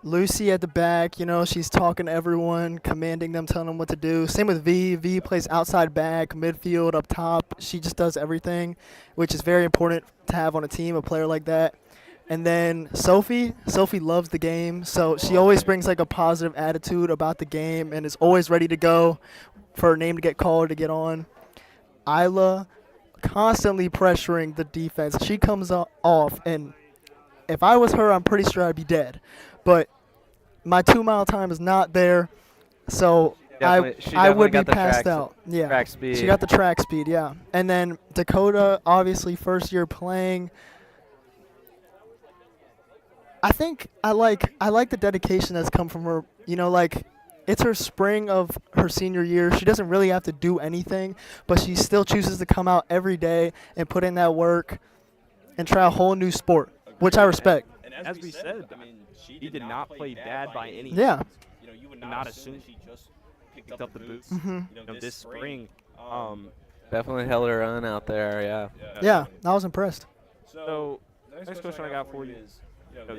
Lucy at the back, she's talking to everyone, commanding them, telling them what to do. Same with V. V plays outside back, midfield, up top. She just does everything, which is very important to have on a team, a player like that. And then Sophie loves the game, so she always brings like a positive attitude about the game and is always ready to go for her name to get called, to get on. Isla, constantly pressuring the defense. She comes off, and if I was her, I'm pretty sure I'd be dead. But my 2-mile time is not there, so I would be passed out. Yeah, track speed. She got the track speed, yeah. And then Dakota, obviously first year playing. I think I like the dedication that's come from her. It's her spring of her senior year. She doesn't really have to do anything, but she still chooses to come out every day and put in that work and try a whole new sport, which I respect. And as we said, I mean, she did not play bad by any means. Yeah. You would not assume she just picked up the boots. This spring. Definitely held her own out there. Yeah. Yeah, I was impressed. So, next question I got for you is,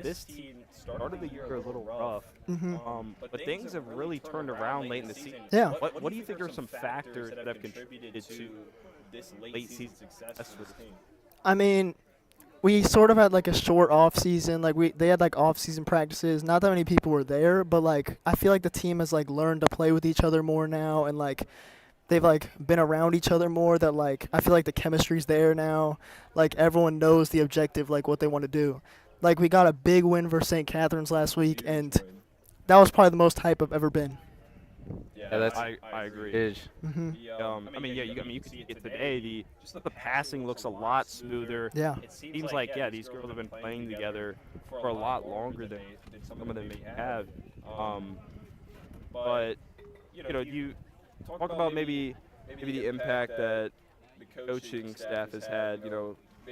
this team started the year a little rough, but things have really turned around late in the season. Yeah. What do you think are some factors that have contributed to this late season success for the team? I mean, we sort of had like a short off season. They had like off season practices. Not that many people were there, but I feel like the team has learned to play with each other more now, and they've been around each other more. That I feel like the chemistry's there now. Everyone knows the objective, what they want to do. We got a big win versus St. Catherine's last week, and that was probably the most hype I've ever been. Yeah, I agree. Huge. You could see it today. The passing looks a lot smoother. Yeah. It seems like these girls have been playing together for a lot longer than some of them may have. But you talk about maybe the impact that the coaching staff has had.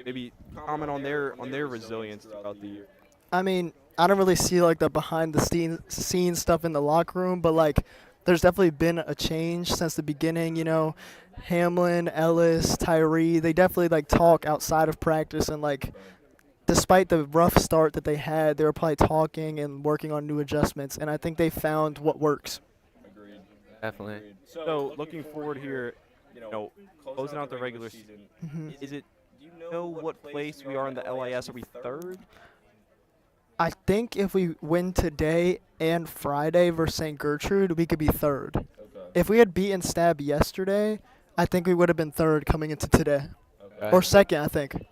Maybe comment on their resilience throughout the year. I mean, I don't really see the behind the scenes stuff in the locker room, but there's definitely been a change since the beginning. Hamlin, Ellis, Tyree, they definitely talk outside of practice, and despite the rough start that they had, they were probably talking and working on new adjustments, and I think they found what works. Agreed. Definitely. So looking forward here, closing out the regular season, do you know what place we are in the LIS? Are we third? I think if we win today and Friday versus St. Gertrude, we could be third. Okay. If we had beaten Stab yesterday, I think we would have been third coming into today. Okay. Or second, I think. Okay.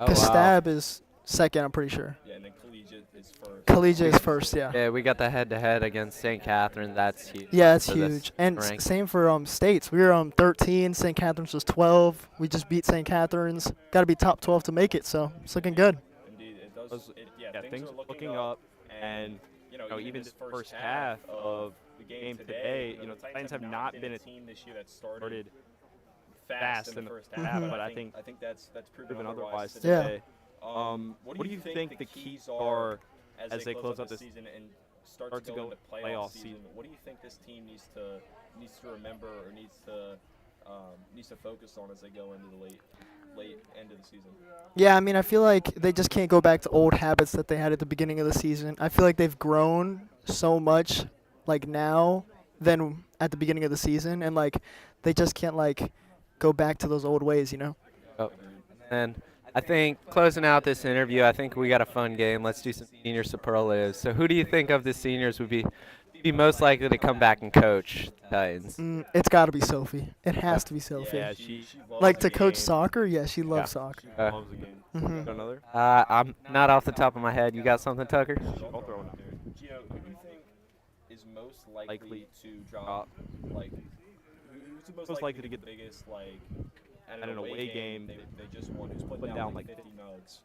Because Stab is second, I'm pretty sure. Yeah, and then Collegiate is first. Collegiate is first, yeah. Yeah, we got the head-to-head against St. Catherine. That's huge. Yeah, it's for this huge. And rank. same for states. We were 13. St. Catherine's was 12. We just beat St. Catherine's. Got to be top 12 to make it, so it's looking good. Indeed, it does. Things are looking up, and even this first half of the game today, the Titans have not been a team this year that started fast in the first half, but I think that's proven otherwise today. What do you think the keys are as they close out the season, and start to go into playoff season, what do you think this team needs to remember or needs to focus on as they go into the late end of the season? Yeah, I mean, I feel like they just can't go back to old habits that they had at the beginning of the season. I feel like they've grown so much, like now, than at the beginning of the season, and like they just can't like go back to those old ways, you know? Oh. And I think closing out this interview, I think we got a fun game. Let's do some senior superlatives. So who do you think of the seniors would be most likely to come back and coach the Titans? It's got to be Sophie. It has to be Sophie. Yeah, she loves Like the to coach game. soccer, yeah, she loves Yeah. soccer. She loves the game. Mhm. Got another? I'm not off the top of my head. You got something, Tucker? I'll throw one out there. Gio, who do you think is most likely to drop, like, who's most likely to get the biggest, like, at an away game they just won? Who's putting down, like, 50 nugs?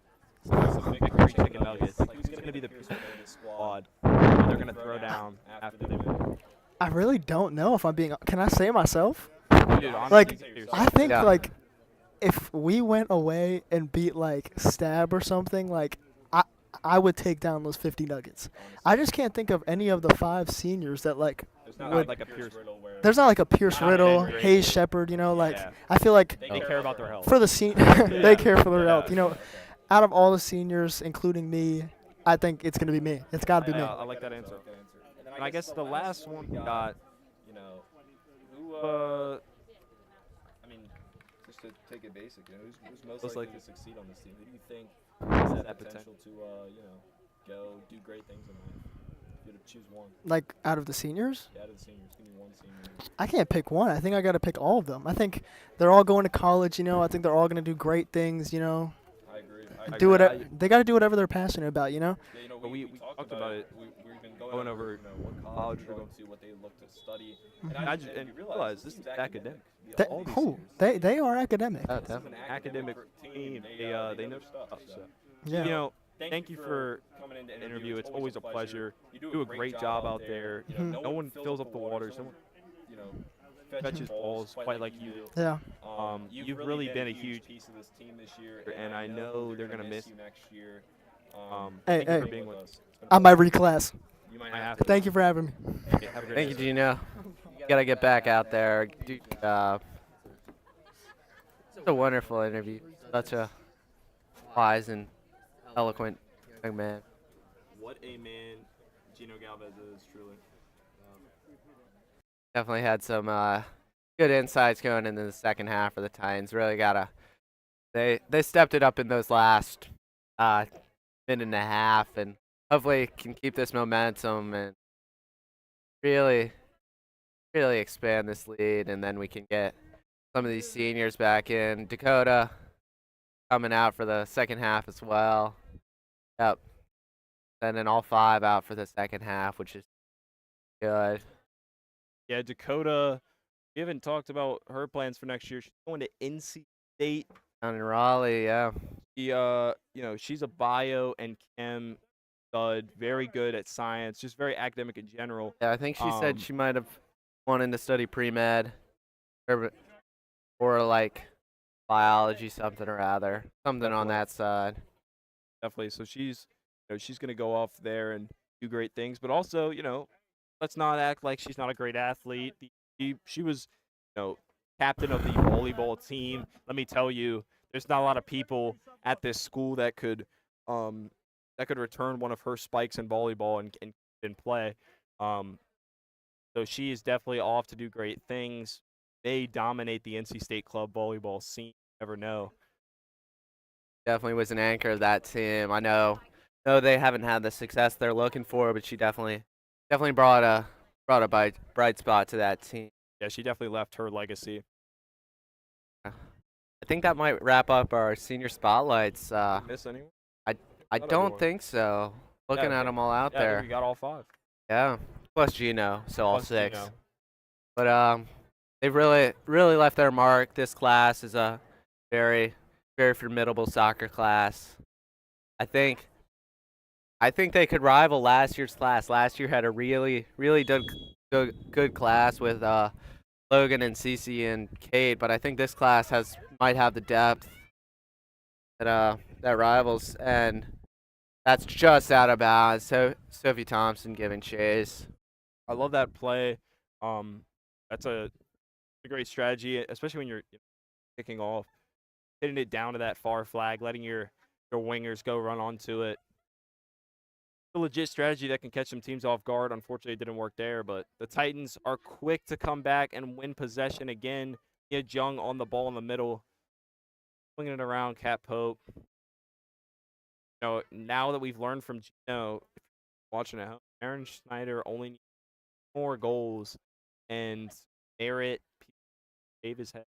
Some victory chicken nuggets. Like, who's going to be the biggest player in the squad that they're going to throw down after they win? I really don't know if I'm being. Can I say it myself? Dude, honestly, Like, say yourself. I think Yeah. like if we went away and beat like Stab or something, like I would take down those 50 nuggets. I just can't think of any of the 5 seniors that like. There's not would- like a Pierce Riddle where There's not like a Pierce Not Riddle, that great. Hayes Shepard, you know, like Yeah. I feel like they care about their health. for the they care for their health. You know, out of all the seniors, including me, I think it's gonna be me. It's got to be me. I like that answer. And I guess the last one we got, you know, who, I mean, just to take it basic, you know, who's most likely to succeed on this team? Who do you think has that potential to, you know, go do great things in life? If you had to choose one, Like out of the seniors, out of the seniors, give me one senior. I can't pick one. I think I got to pick all of them. I think they're all going to college. You know, I think they're all gonna do great things. You know, I agree. do whatever they got to do whatever they're passionate about. You know. Yeah, you know, we talked about it. We've been going over, you know, what college we're going to, what they look to study. And you realize this is academic. They, All these oh, seniors. they are academic. Oh, This is definitely. an academic team. They know stuff. So. Yeah. You know, thank you for coming in to interview. It's always a pleasure. You do a great job out there. You know, no one fills up the water. Someone, you know, fetches balls quite like you do. Yeah. You've really been a huge piece of this team this year, and I know they're gonna miss you next year. Thank you for being with us. I might reclass. You might have to. Thank you for having me. Okay, have a great Thank you, day. Gino. You gotta get back out there. Do it's a wonderful interview. Such a wise and eloquent young man. What a man Gino Galvez is, truly. Definitely had some good insights going into the second half for the Titans. Really gotta they stepped it up in those last minute and a half, and hopefully can keep this momentum and really expand this lead, and then we can get some of these seniors back in. Dakota coming out for the second half as well. Yep. And then all 5 out for the second half, which is good. Yeah, Dakota. We haven't talked about her plans for next year. She's going to NC State. Down in Raleigh, yeah. She, you know, she's a bio and chem stud. Very good at science. Just very academic in general. Yeah, I think she said she might have wanted to study pre-med or like biology, something or other. Something on that side. Definitely. So she's, you know, she's going to go off there and do great things. But also, you know, let's not act like she's not a great athlete. She was, you know, captain of the volleyball team. Let me tell you, there's not a lot of people at this school that could return one of her spikes in volleyball and play. So she is definitely off to do great things. They dominate the NC State club volleyball scene. You never know. Definitely was an anchor of that team. I know they haven't had the success they're looking for, but she definitely brought a bright spot to that team. Yeah, she definitely left her legacy. I think that might wrap up our senior spotlights. Miss anyone? I Not don't everyone. think so. Looking Yeah, at them all out Yeah, there. we got all 5. Yeah, plus Gino, so all Plus 6. Gino. But they've really left their mark. This class is a very formidable soccer class. I think they could rival last year's class. Last year had a really good class with Logan and Cece and Kate, but I think this class might have the depth that rivals. And That's just out of bounds. So Sophie Thompson giving chase. I love that play. That's a great strategy, especially when you're kicking off, hitting it down to that far flag, letting your wingers go run onto it. A legit strategy that can catch some teams off guard. Unfortunately, it didn't work there, but the Titans are quick to come back and win possession again. Get Jung on the ball in the middle, swinging it around. Cat Pope. Now that we've learned from Gino, if you're watching at home, Aaron Schneider only needs more goals, and Merritt, Davis head,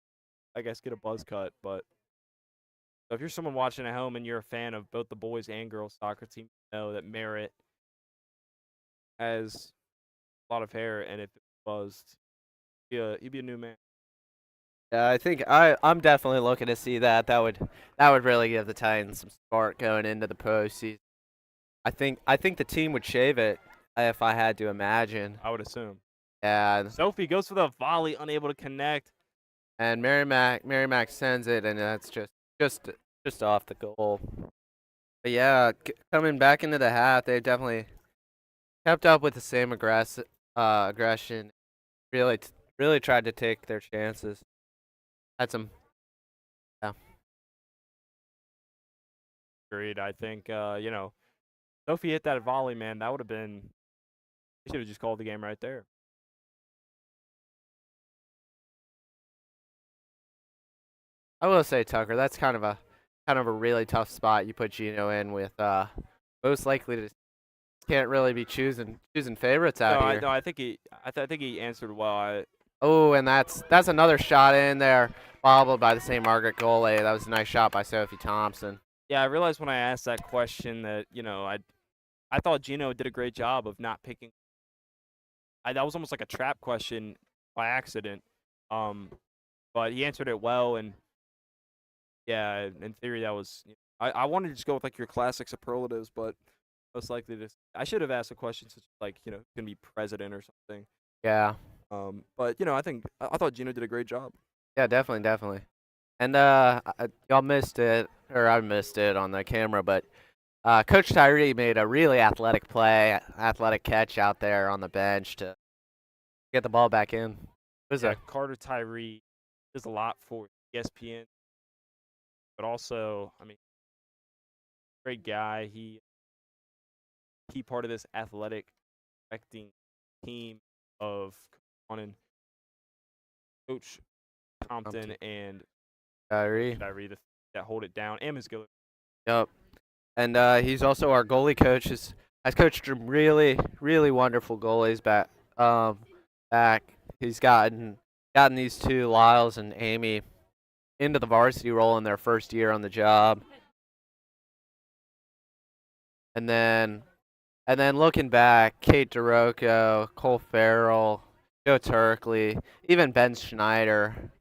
I guess, get a buzz cut. But so if you're someone watching at home and you're a fan of both the boys and girls soccer team, you know that Merritt has a lot of hair, and if it buzzed, he'd be a new man. Yeah, I think I'm definitely looking to see that. That would really give the Titans some spark going into the postseason. I think the team would shave it if I had to imagine. I would assume. Yeah, Sophie goes for the volley, unable to connect. and Mary Mac sends it, and that's just off the goal. But yeah, coming back into the half, they've definitely kept up with the same aggression. Really tried to take their chances. Had some, yeah. Agreed. I think Sophie hit that volley, man. That would have been. They should have just called the game right there. I will say, Tucker, that's kind of a really tough spot you put Gino in with. Most likely to can't really be choosing favorites out here. I think I think he answered well. Oh, and that's another shot in there, bobbled by the St. Margaret goalie. That was a nice shot by Sophie Thompson. Yeah, I realized when I asked that question that I thought Gino did a great job of not picking. That was almost like a trap question by accident. But he answered it well, and yeah, in theory that was. I wanted to just go with like your classic superlatives, but most likely I should have asked a question such like gonna be president or something. Yeah. But I thought Gino did a great job. Yeah, definitely. And y'all missed it, or I missed it on the camera, but Coach Tyree made a really athletic catch out there on the bench to get the ball back in. It was Carter Tyree does a lot for ESPN, but also, I mean, great guy. He key part of this athletic directing team of Coach Compton and Tyree that hold it down, and Ms. Gillard. Yep. And he's also our goalie coach. Has coached some really, really wonderful goalies back. He's gotten these two, Lyles and Amy, into the varsity role in their first year on the job. And then looking back, Kate DeRocco, Cole Farrell, Joe Turkley, even Ben Schneider.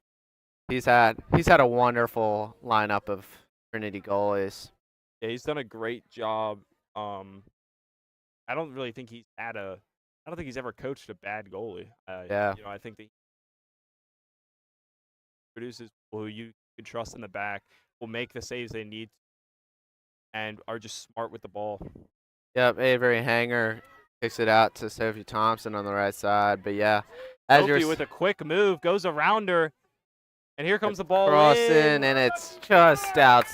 He's had a wonderful lineup of Trinity goalies. Yeah, he's done a great job. I don't really think I don't think he's ever coached a bad goalie. Yeah. I think that he produces people who you can trust in the back, will make the saves they need, and are just smart with the ball. Yep, Avery Hanger kicks it out to Sophie Thompson on the right side. But yeah, as Sophie with a quick move goes around her, and here comes the ball crossing, and it's just out,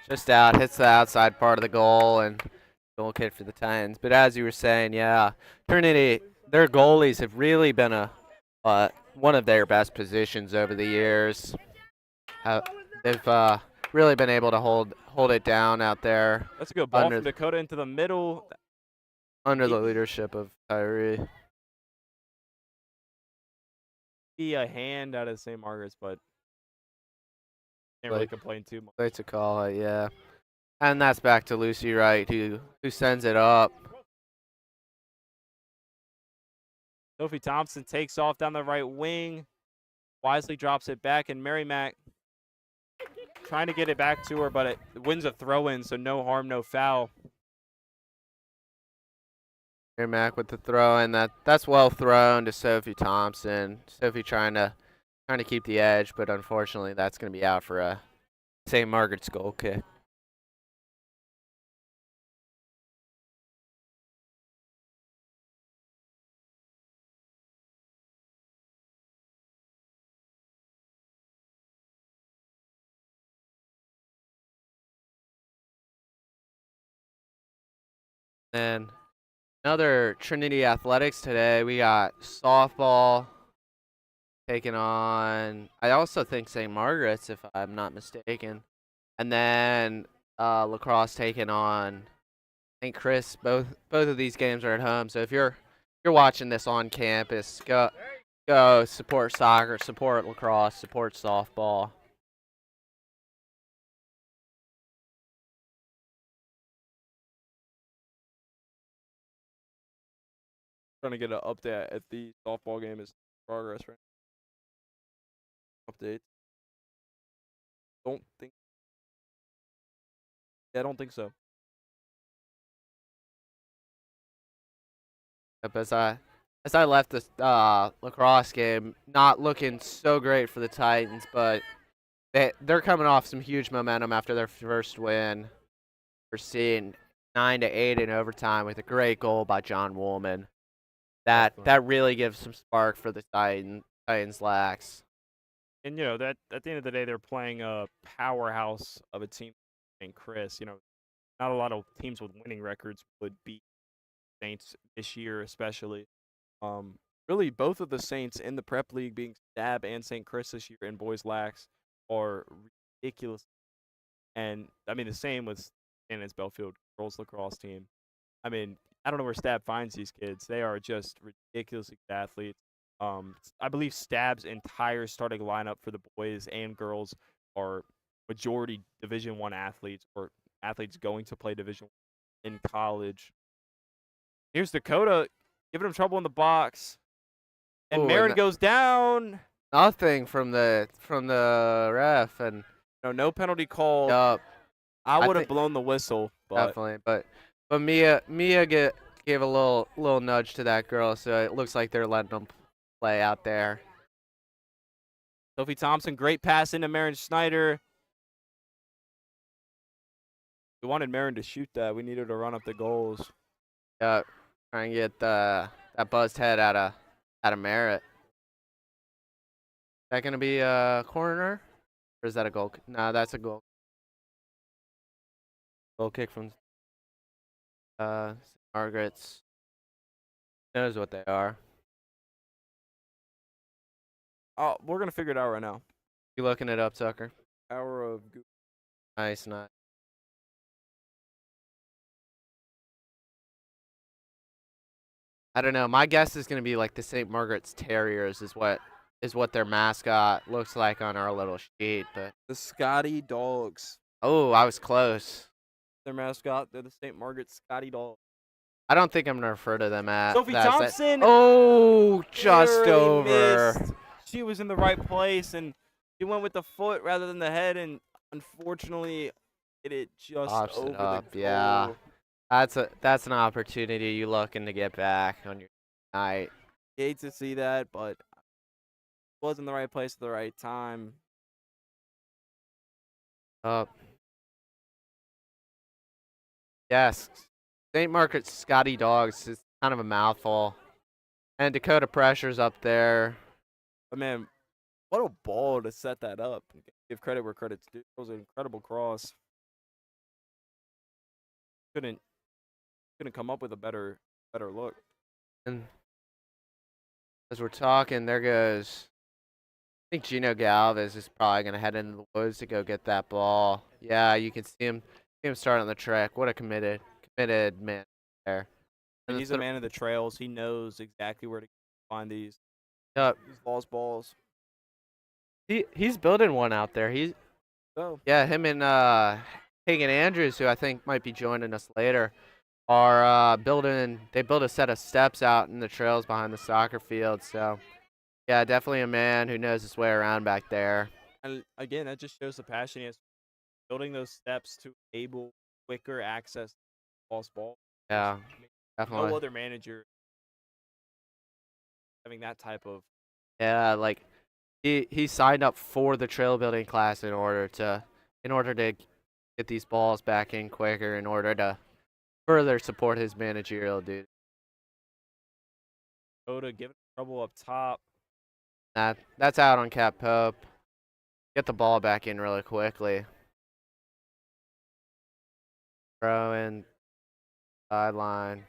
hits the outside part of the goal, and goal kick for the Titans. But as you were saying, yeah, Trinity, their goalies have really been one of their best positions over the years. They've really been able to hold it down out there. That's a good ball from Dakota into the middle. Under the leadership of Tyree. Be a hand out of St. Margaret's, but can't really complain too much. Late to call it, yeah. And that's back to Lucy Wright, who sends it up. Sophie Thompson takes off down the right wing, wisely drops it back, and Mary Mac trying to get it back to her, but it wins a throw-in, so no harm, no foul. Mary Mac with the throw, and that's well thrown to Sophie Thompson. Sophie trying to keep the edge, but unfortunately that's going to be out for a St. Margaret's goal kick. And another Trinity Athletics today. We got softball taking on, I also think St. Margaret's, if I'm not mistaken. And then lacrosse taking on St. Chris. Both of these games are at home. So if you're watching this on campus, go support soccer, support lacrosse, support softball. Trying to get an update at the softball game is progress right now. Update. Don't think. Yeah, I don't think so. Yep, as I left the lacrosse game, not looking so great for the Titans, but they're coming off some huge momentum after their first win. We're seeing 9-8 in overtime with a great goal by John Woolman. That really gives some spark for the Titans lax. And that at the end of the day, they're playing a powerhouse of a team. And Chris, not a lot of teams with winning records would beat Saints this year, especially. Really, both of the Saints in the prep league, being Stab and St. Chris this year in boys lax, are ridiculous. And I mean, the same with Shannon's Belfield girls lacrosse team. I mean, I don't know where Stab finds these kids. They are just ridiculously good athletes. I believe Stab's entire starting lineup for the boys and girls are majority Division I athletes or athletes going to play Division I in college. Here's Dakota giving him trouble in the box, and Ooh, Marin goes down. Nothing from the ref, and No penalty called. yup, I would have blown the whistle, but definitely. But Mia gave a little nudge to that girl, so it looks like they're letting them play out there. Sophie Thompson, great pass into Marin Schneider. We wanted Marin to shoot that. We needed to run up the goals. Yeah, try and get that buzzed head out of Merritt. Is that gonna be a corner, or is that a goal? No, that's a goal. Goal kick from Margaret's. Knows what they are. Oh, we're gonna figure it out right now. You looking it up, Tucker? Hour of Nice. I don't know. My guess is gonna be like the St. Margaret's Terriers is what their mascot looks like on our little sheet. But the Scotty Dogs. oh, I was close. Their mascot, they're the St. Margaret's Scotty Dogs. I don't think I'm gonna refer to them as Sophie Thompson. Oh, just over. Missed. She was in the right place, and she went with the foot rather than the head, and unfortunately, it just Pops over it up. the goal. Yeah, that's an opportunity you looking to get back on your night. Hate to see that, but was in the right place at the right time. Yes, St. Margaret's Scotty Dogs is kind of a mouthful, and Dakota Pressure's up there. But man, what a ball to set that up. Give credit where credit's due. It was an incredible cross. Couldn't come up with a better look. And as we're talking, there goes. I think Gino Galvez is probably gonna head into the woods to go get that ball. Yeah, you can see him starting on the track. What a committed man there. And he's a man of the trails. He knows exactly where to find these lost balls. He's building one out there. Yeah, him and Hagan Andrews, who I think might be joining us later, are building. They built a set of steps out in the trails behind the soccer field. So yeah, definitely a man who knows his way around back there. And again, that just shows the passion he has. Building those steps to enable quicker access to lost ball. Yeah, definitely. No other manager having that type of. Yeah, like he signed up for the trail building class in order to get these balls back in quicker, in order to further support his managerial duty. Oda giving trouble up top. That's out on Cap Pope. Get the ball back in really quickly. Throw in sideline.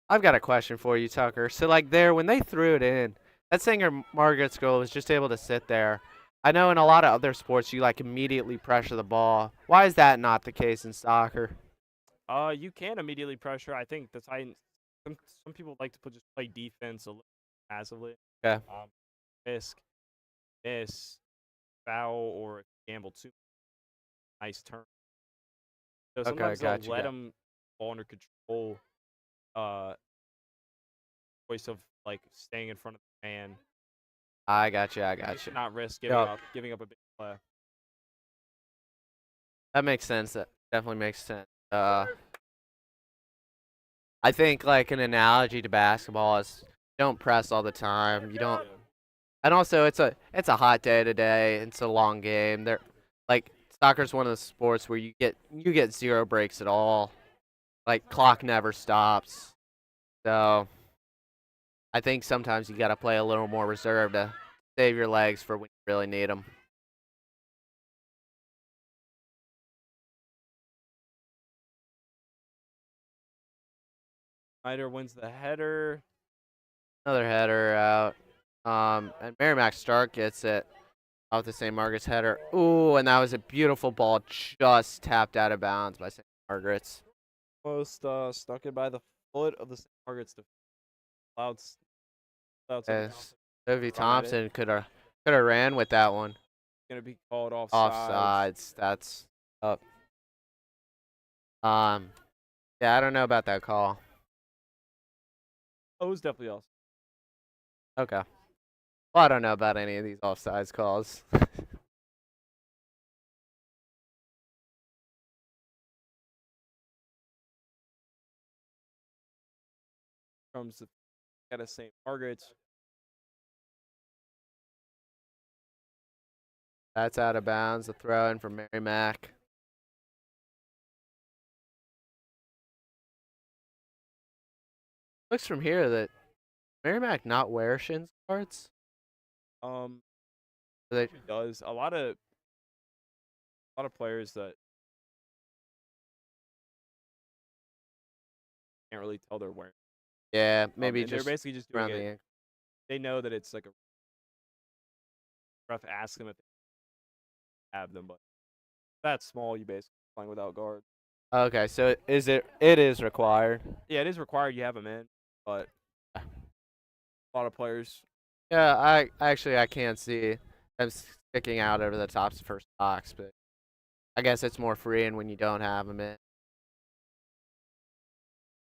I've got a question for you, Tucker. So, like, there, when they threw it in, that singer Margaret's girl was just able to sit there. I know in a lot of other sports, you like immediately pressure the ball. Why is that not the case in soccer? You can immediately pressure. I think the Titans. Some people like to just play defense a little passively. Okay. Risk, miss, foul, or gamble too. Nice turn. So Okay, sometimes they'll gotcha. let them ball under control. Choice of like staying in front of the man. I gotcha. I Just gotcha. not risk Yup. giving up a big play. That makes sense. That definitely makes sense. I think like an analogy to basketball is don't press all the time. You don't, and also it's a hot day today. It's a long game. There, like soccer's one of the sports where you get zero breaks at all. Like clock never stops. So I think sometimes you got to play a little more reserved to save your legs for when you really need them. Snyder wins the header. Another header out. And Merrimack Stark gets it off the St. Margaret's header. Ooh, and that was a beautiful ball, just tapped out of bounds by St. Margaret's. Almost stuck it by the foot of the St. Margaret's defense. Louds. Yes. Sophie run at it. Thompson could have ran with that one. Gonna be called offside. Offsides. That's up. Yeah, I don't know about that call. Oh, it was definitely offside. Okay. Well, I don't know about any of these offsides calls. Comes to at a St. Margaret's. That's out of bounds. The throw in from Merrimack. Looks from here that Merrimack not wear shin guards. They, It does a lot of players that can't really tell they're wearing. yeah, maybe And they're just basically just around doing the it. ankle. They know that it's like a ref asks them if they have them, but that's small. You basically playing without guards. Okay, so it is required. Yeah, it is required you have them in, but a lot of players. Yeah, I can't see them sticking out over the tops of first box, but I guess it's more freeing when you don't have them in.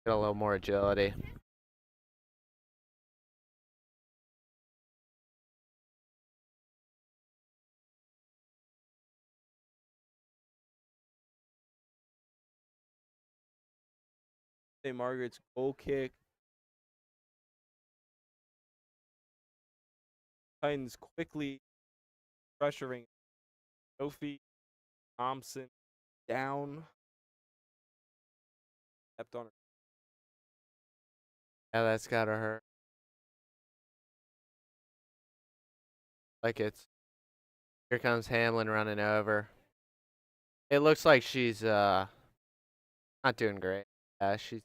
Get a little more agility. St. Margaret's goal kick. Titans quickly pressuring Sophie Thompson down. Stepped on her. Yeah, that's gotta hurt. Like it's here comes Hamlin running over. It looks like she's not doing great. Yeah, she's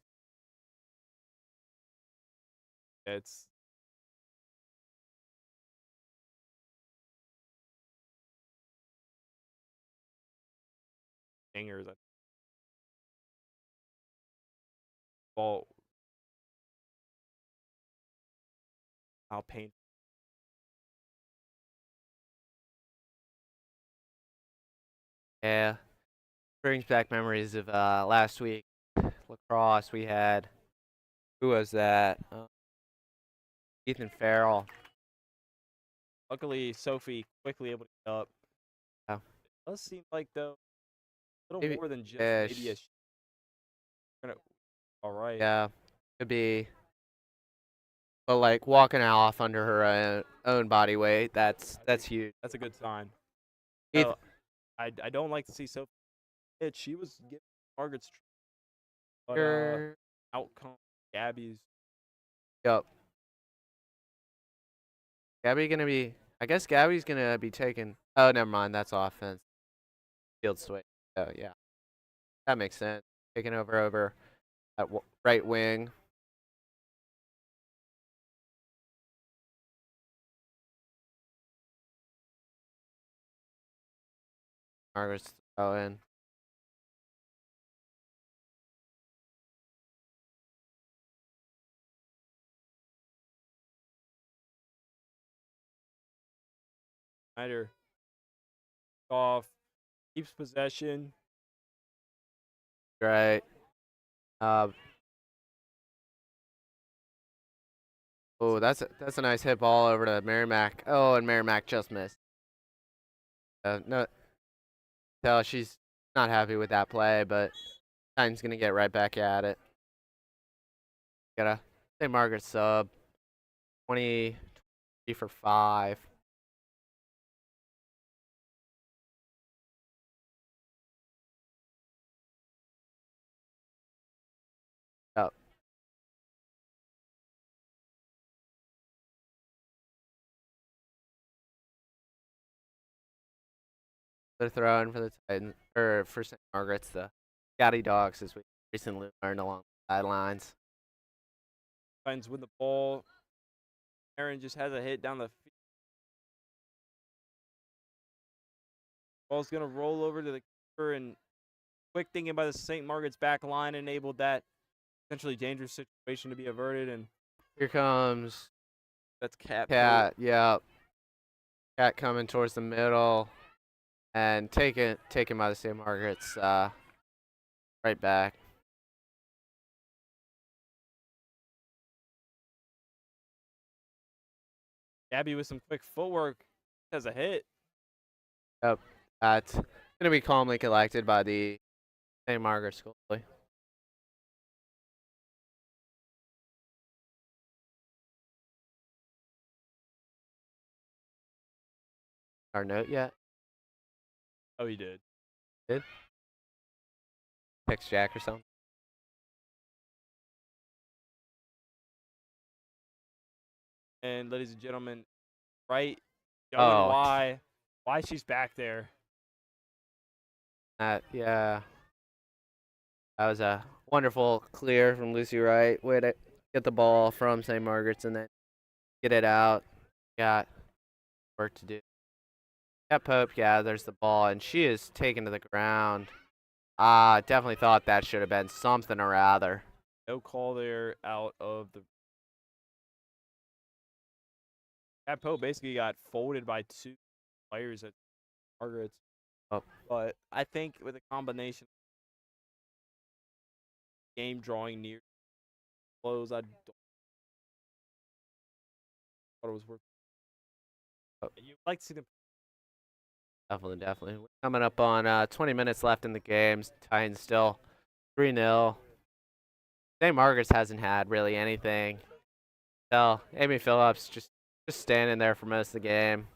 It's hangers. Ball. How painful. yeah. Brings back memories of last week lacrosse. We had who was that? Ethan Farrell. Luckily, Sophie quickly able to get up. Oh. It does seem like though a little Maybe- more than just yeah, maybe a. All right. Yeah, could be. But like walking off under her own body weight, that's huge. That's a good sign. Eth- So, I don't like to see Sophie hit. She was getting Margaret's, but Sure. outcome Gabby's. Yup. I guess Gabby's gonna be taking. Oh, never mind. That's offense. Field switch. Oh yeah. That makes sense. Taking over at right wing. Margaret's throwing. Snyder off, keeps possession. Right. Uh, oh, that's a nice hit ball over to Merrimack. Oh, and Merrimack just missed. No, tell she's not happy with that play, but Titans gonna get right back at it. Gotta say Margaret sub 23 for 5. Oh, they're throwing for the Titans or for St. Margaret's the Scotty Dogs as we recently learned along the sidelines. Titans win the ball. Aaron just has a hit down the field. Ball's gonna roll over to the keeper, and quick thinking by the St. Margaret's back line enabled that potentially dangerous situation to be averted. And Here comes that's Cat. Cat. Yeah, Cat coming towards the middle and taken by the St. Margaret's right back. Gabby with some quick footwork has a hit. Yep, that's gonna be calmly collected by the St. Margaret's goalie. Our note yet? Oh, he did. Did text Jack or something? And ladies and gentlemen, right, Oh. showing why she's back there. Yeah, that was a wonderful clear from Lucy Wright. Way to get the ball from St. Margaret's and then get it out. Got work to do. Cat Pope gathers the ball and she is taken to the ground. Definitely thought that should have been something or rather. No call there out of the. Cat Poe basically got folded by two players at Margaret's. Oh. But I think with a combination game drawing near close, I thought it was worth. Oh. You'd like to see them. Definitely. We're coming up on 20 minutes left in the game. Titans still 3-0. St. Margaret's hasn't had really anything. So Amy Phillips just standing there for most of the game.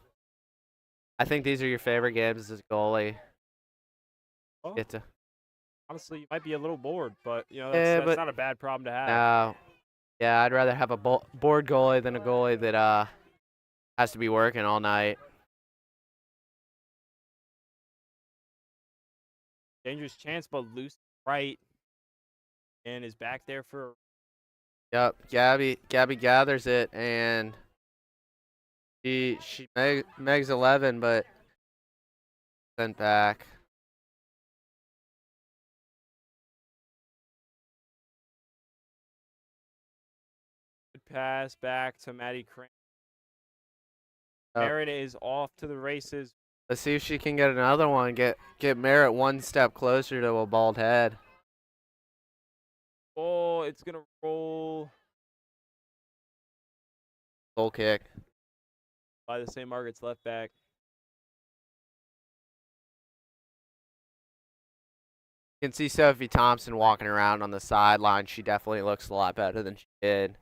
I think these are your favorite games as a goalie. Well, Get to honestly, you might be a little bored, but Yeah, that's not a bad problem to have. no. Yeah, I'd rather have a bored goalie than a goalie that has to be working all night. Dangerous chance, but loose right, and is back there for. Yep, Gabby gathers it and she megs 11, but sent back. Good pass back to Maddie Crane. Oh. Merritt is off to the races. Let's see if she can get another one. Get Merritt one step closer to a bald head. Oh, it's gonna roll Goal kick. by the St. Margaret's left back. You can see Sophie Thompson walking around on the sideline. She definitely looks a lot better than she did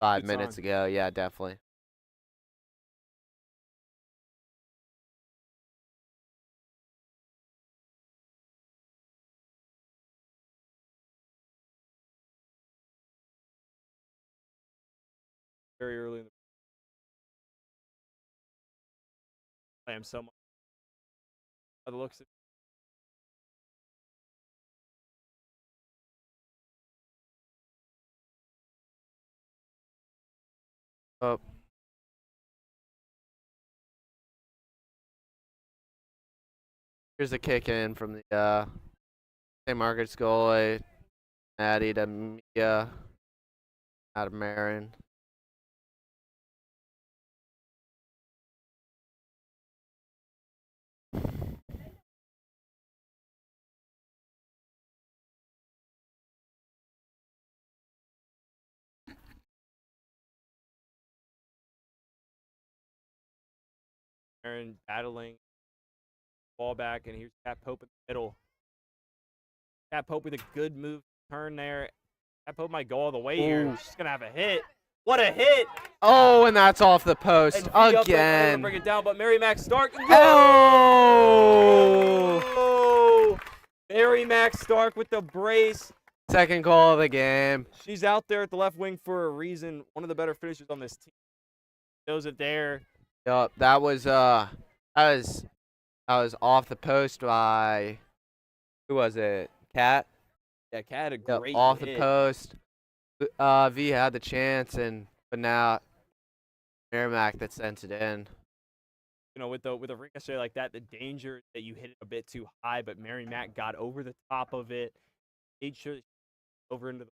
5 Good minutes sign. ago. Yeah, definitely. Very early in the. I am so much. By the looks of Oh, here's a kick in from the St. Margaret's goalie. Maddie to Mia. Out of Marin. Aaron battling ball back, and here's Cat Pope in the middle. Cat Pope with a good move turn there. Cat Pope might go all the way here. Ooh. She's gonna have a hit. What a hit! Oh, and that's off the post And V up there to again. bring it down, but Mary Mac Stark. Oh! Mary Mac Stark with the brace. Second goal of the game. She's out there at the left wing for a reason. One of the better finishers on this team. Shows it there. Yup, that was off the post by who was it? Cat. Yeah, Cat had a Yep, great off hit. the post. V had the chance, but now Merrimack that sent it in. You know, with a ricochet like that, the danger that you hit it a bit too high, but Mary Mac got over the top of it, made sure over into the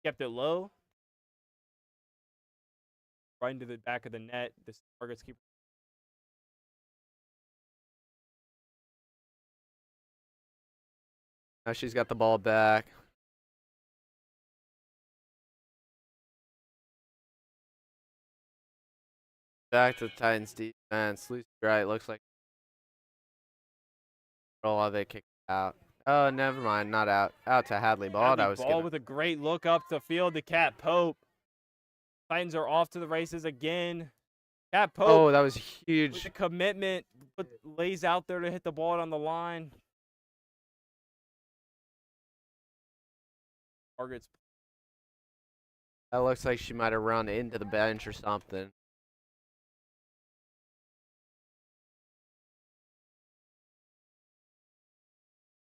kept it low, right into the back of the net. The Margaret's keeper. Now she's got the ball back. Back to the Titans defense. Lucy Wright looks like roll of it kicked out. Oh, never mind, not out. Out to Hadley Ball. Hadley Ball with a great look up the field to Cat Pope. Titans are off to the races again. Cat Pope. Oh, that was With huge. the commitment, lays out there to hit the ball on the line. Margaret's That looks like she might have run into the bench or something.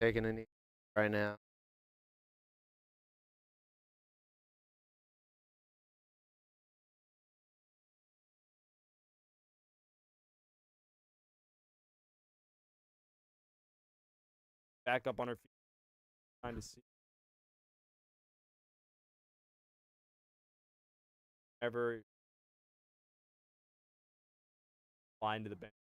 Taking a knee right now. back up on her feet, trying to see. Ever line to the bench.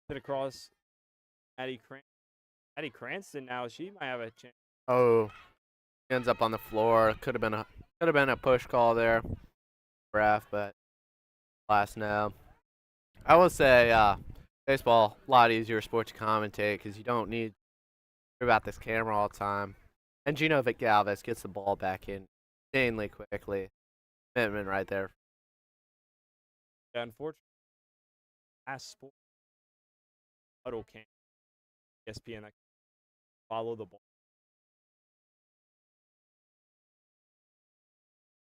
Hit across Addie Cranston now. She might have a chance. Oh, ends up on the floor. Could have been a push call there, ref, but last no. I will say, baseball a lot easier sport to commentate because you don't need to worry about this camera all the time. And Gino Galvez gets the ball back in insanely quickly. Commitment right there. Yeah, unfortunately, last sport huddle cam ESPN that follow the ball,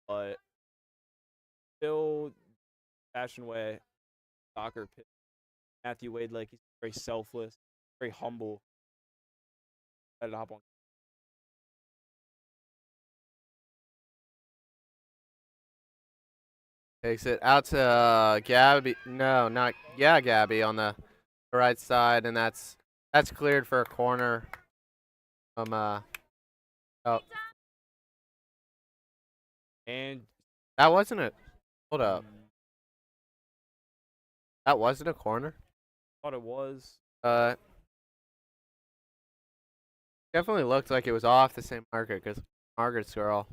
but still, fashion way, soccer. Matthew Wade, like he's very selfless, very humble. Excited to hop on. Takes it out to Gabby. No, not Gabby on the right side, and that's cleared for a corner. Oh, And that wasn't it. Hold up, that wasn't a corner. thought it was. Definitely looked like it was off the same Margaret because Margaret's girl.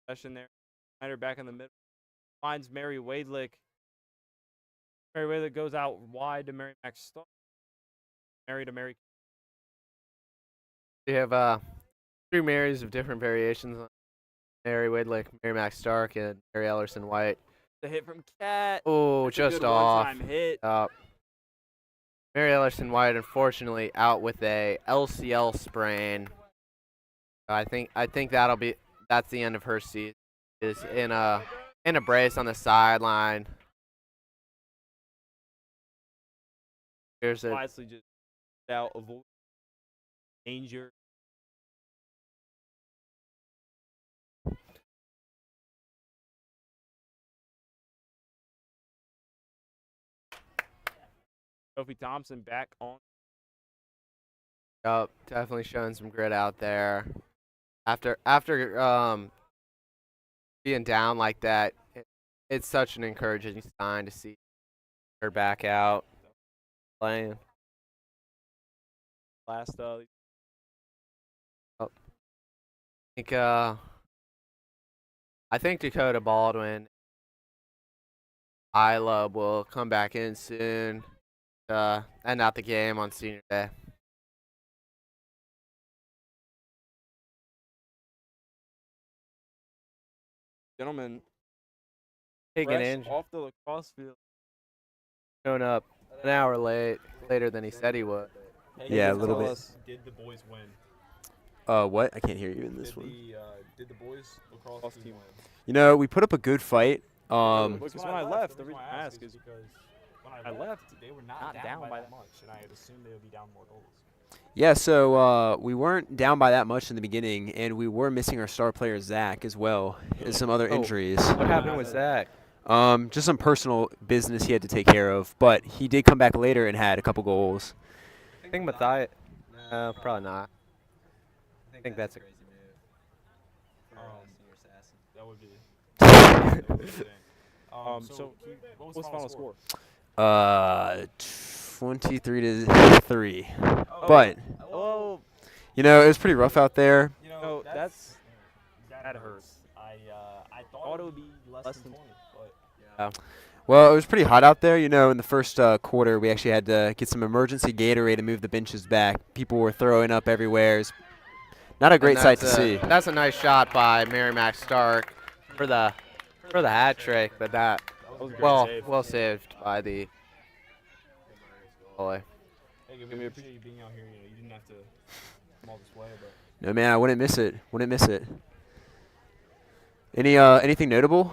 possession there. Snyder back in the middle. Finds Mary Wadelick. Mary Wadelick goes out wide to Mary Max Stark. Mary to Mary. We have 3 Marys of different variations on Mary Wadelick, Mary Max Stark, and Mary Ellerson White. The hit from Cat. Oh, That's a just good off. one-time hit. Mary Ellerson White, unfortunately, out with a LCL sprain. I think that's the end of her season. Is in a brace on the sideline. Here's a Wisely just out, avoid danger. Sophie Thompson back on. definitely showing some grit out there. After being down like that, it's such an encouraging sign to see her back out playing. Last I think Dakota Baldwin, Isla will come back in soon. End out the game on senior day. gentlemen, Taking fresh in, off the lacrosse field. showing up an hour later than he said he would. Yeah, a little bit. Did the boys win? What? I can't hear you in this one. Did the boys lacrosse team win? You know, we put up a good fight. Because when I left, the reason I ask is because when I left, they were not down by that much, and I had assumed they would be down more goals. Yeah, so we weren't down by that much in the beginning, and we were missing our star player Zach as well, and some other injuries. What happened with Zach? Just some personal business he had to take care of, but he did come back later and had a couple goals. I think Matthias. No, probably not. I think that's a crazy That would be. So what was the final score? 23-3. But oh, you know, it was pretty rough out there. no, that hurts. I thought it would be less than 20, but Well, it was pretty hot out there. You know, in the first quarter, we actually had to get some emergency Gatorade to move the benches back. People were throwing up everywhere. It's not a great sight to see. That's a nice shot by Mary Max Stark for the hat trick, but that was a great save. well saved by the goalie. hey, we appreciate you being out here. You didn't have to come all this way, but No, man, I wouldn't miss it. Wouldn't miss it. Anything notable?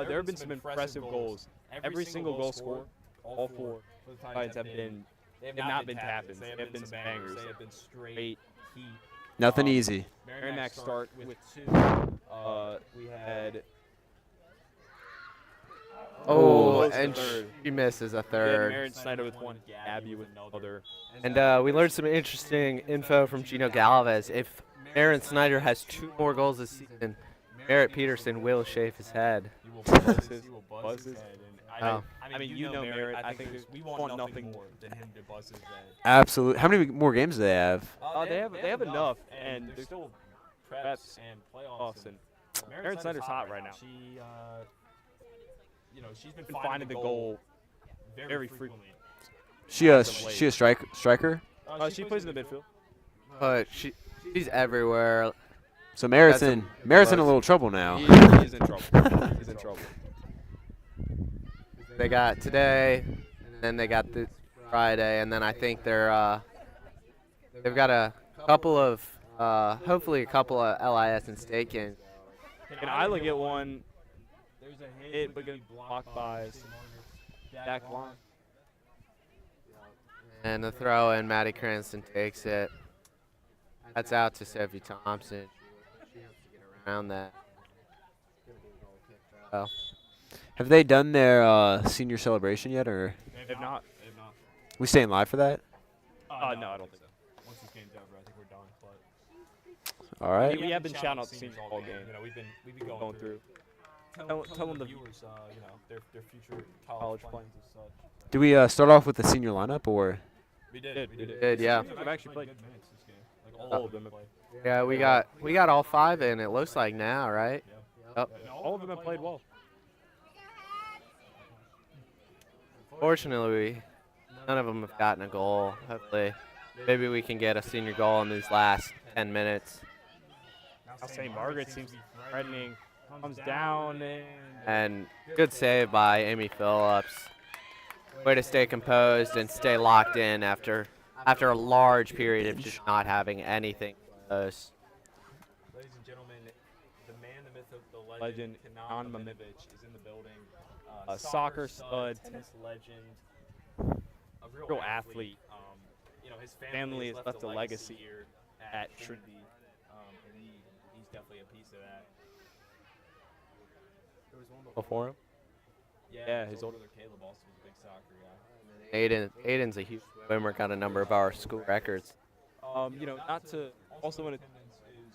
There have been some impressive goals. Every single goal scored, all 4 Titans have not been tap-ins. They have been some bangers. They have been straight heat. Nothing easy. Mary Max start with 2. We had And she misses a we had third. Maren Snyder with 1, Abby with another. And we learned some interesting info from Gino Galvez. If Aaron Snyder has 2 more goals this season, Merritt Peterson will shave his head. He will buzz his head. And I mean, you know Merritt. I think we want nothing more than him to buzz his head. Absolutely. How many more games do they have? They have enough, and there's there's still preps and playoffs. and Maren Snyder's hot right now. She, she's been finding the goal very frequently. She a striker? She plays in the midfield. But she's everywhere. So Merritt's in a little trouble now. He's in trouble. He's in trouble. They got today, and then they got this Friday, and then I think they've got a couple of hopefully a couple of LIS and state games. Can Isla get one? There's a hit, but getting blocked by back line. And the throw in, Maddie Cranston takes it. That's out to Sophie Thompson. She has to get around that. Oh. Have they done their senior celebration yet, or If not, we staying live for that? no, I don't think so. Once this game's over, I think we're done. But All right. We have been shouting out the seniors all game. We've been Going through. Tell them the viewers, their future college plans and such. Do we start off with the senior lineup, or? We did. Did, yeah. I've actually played. Good minutes this game. all of them have played. Yeah, we got all 5 in. It looks like now, right? Yep. And all of them have played well. Fortunately, none of them have gotten a goal. Hopefully, maybe we can get a senior goal in these last 10 minutes. Now St. Margaret seems to be threatening. Comes down And good save by Amy Phillips. Way to stay composed and stay locked in after a large period of just not having anything close. Ladies and gentlemen, the man, the myth, the legend, Kanan Mamivic is in the building. Soccer stud, tennis legend, a real athlete. His family has left a legacy here at Trinity, and he's definitely a piece of that. Before him? Yeah, his older brother Caleb also was a big soccer guy. Aiden's a huge swimmer, got a number of our school records. Not to also in attendance is,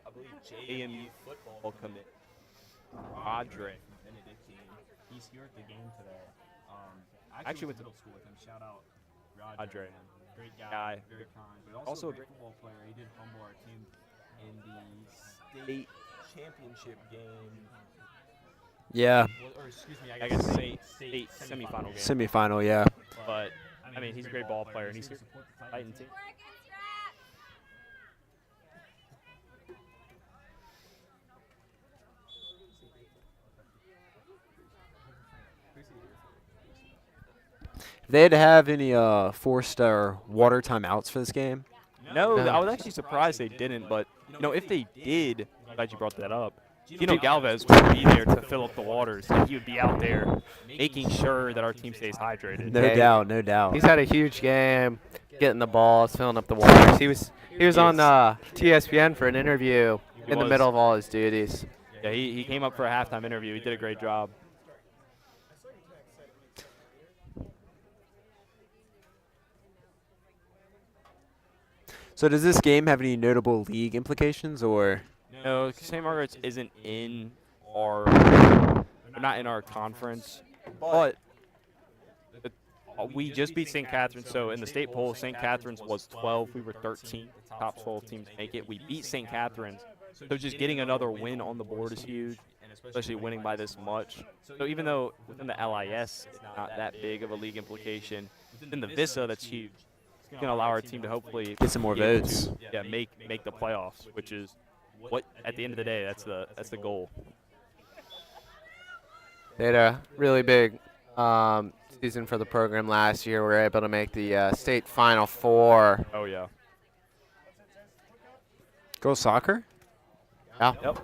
I believe JMU football commit Margaret. He's here at the game today. I actually went to middle school with him. Shout out Rodre. Great guy, very kind, but also a great football player. He did humble our team in the state championship game. Yeah. Or excuse me, I guess state semifinal game. Semifinal, yeah. But I mean, he's a great ball player, and he's here to support the Titan team. If they had to have any forced water timeouts for this game? No, No. I was actually surprised they didn't. But if they did, I'm glad you brought that up. Galvez would be there to fill up the waters, and he would be out there making sure that our team stays hydrated. No Yeah, doubt, no doubt. He's had a huge game, getting the balls, filling up the waters. He was on TSPN for an interview in the middle of all his duties. Yeah, he came up for a halftime interview. He did a great job. So does this game have any notable league implications, or? No, St. Margaret's isn't in not in our conference, but we just beat St. Catharines. So in the state poll, St. Catharines was 12. We were 13. Top 12 teams make it. We beat St. Catharines. So just getting another win on the board is huge, especially winning by this much. So even though within the LIS, it's not that big of a league implication, within the VISA, that's huge. It's going to allow our team to hopefully Get some more be able votes. to, make the playoffs, which is what at the end of the day, that's the goal. They had a really big season for the program last year. We were able to make the state Final Four. Oh yeah. Girls soccer? Yeah. Yep.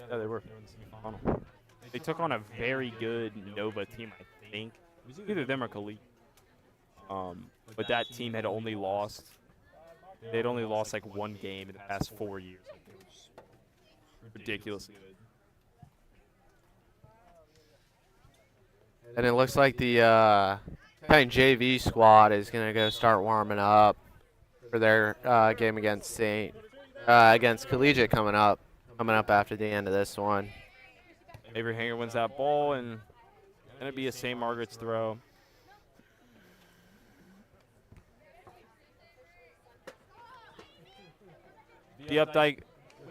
Yeah, they were. Semifinal. They took on a very good Nova team, I think. It was either them or Khalid. But that team had only lost. They'd only lost like one game in the past 4 years. It was ridiculously good. And it looks like the Titan JV squad is going to go start warming up for their game against against Collegiate coming up after the end of this one. Avery Hanger wins that ball, and going to be a St. Margaret's throw. The Updike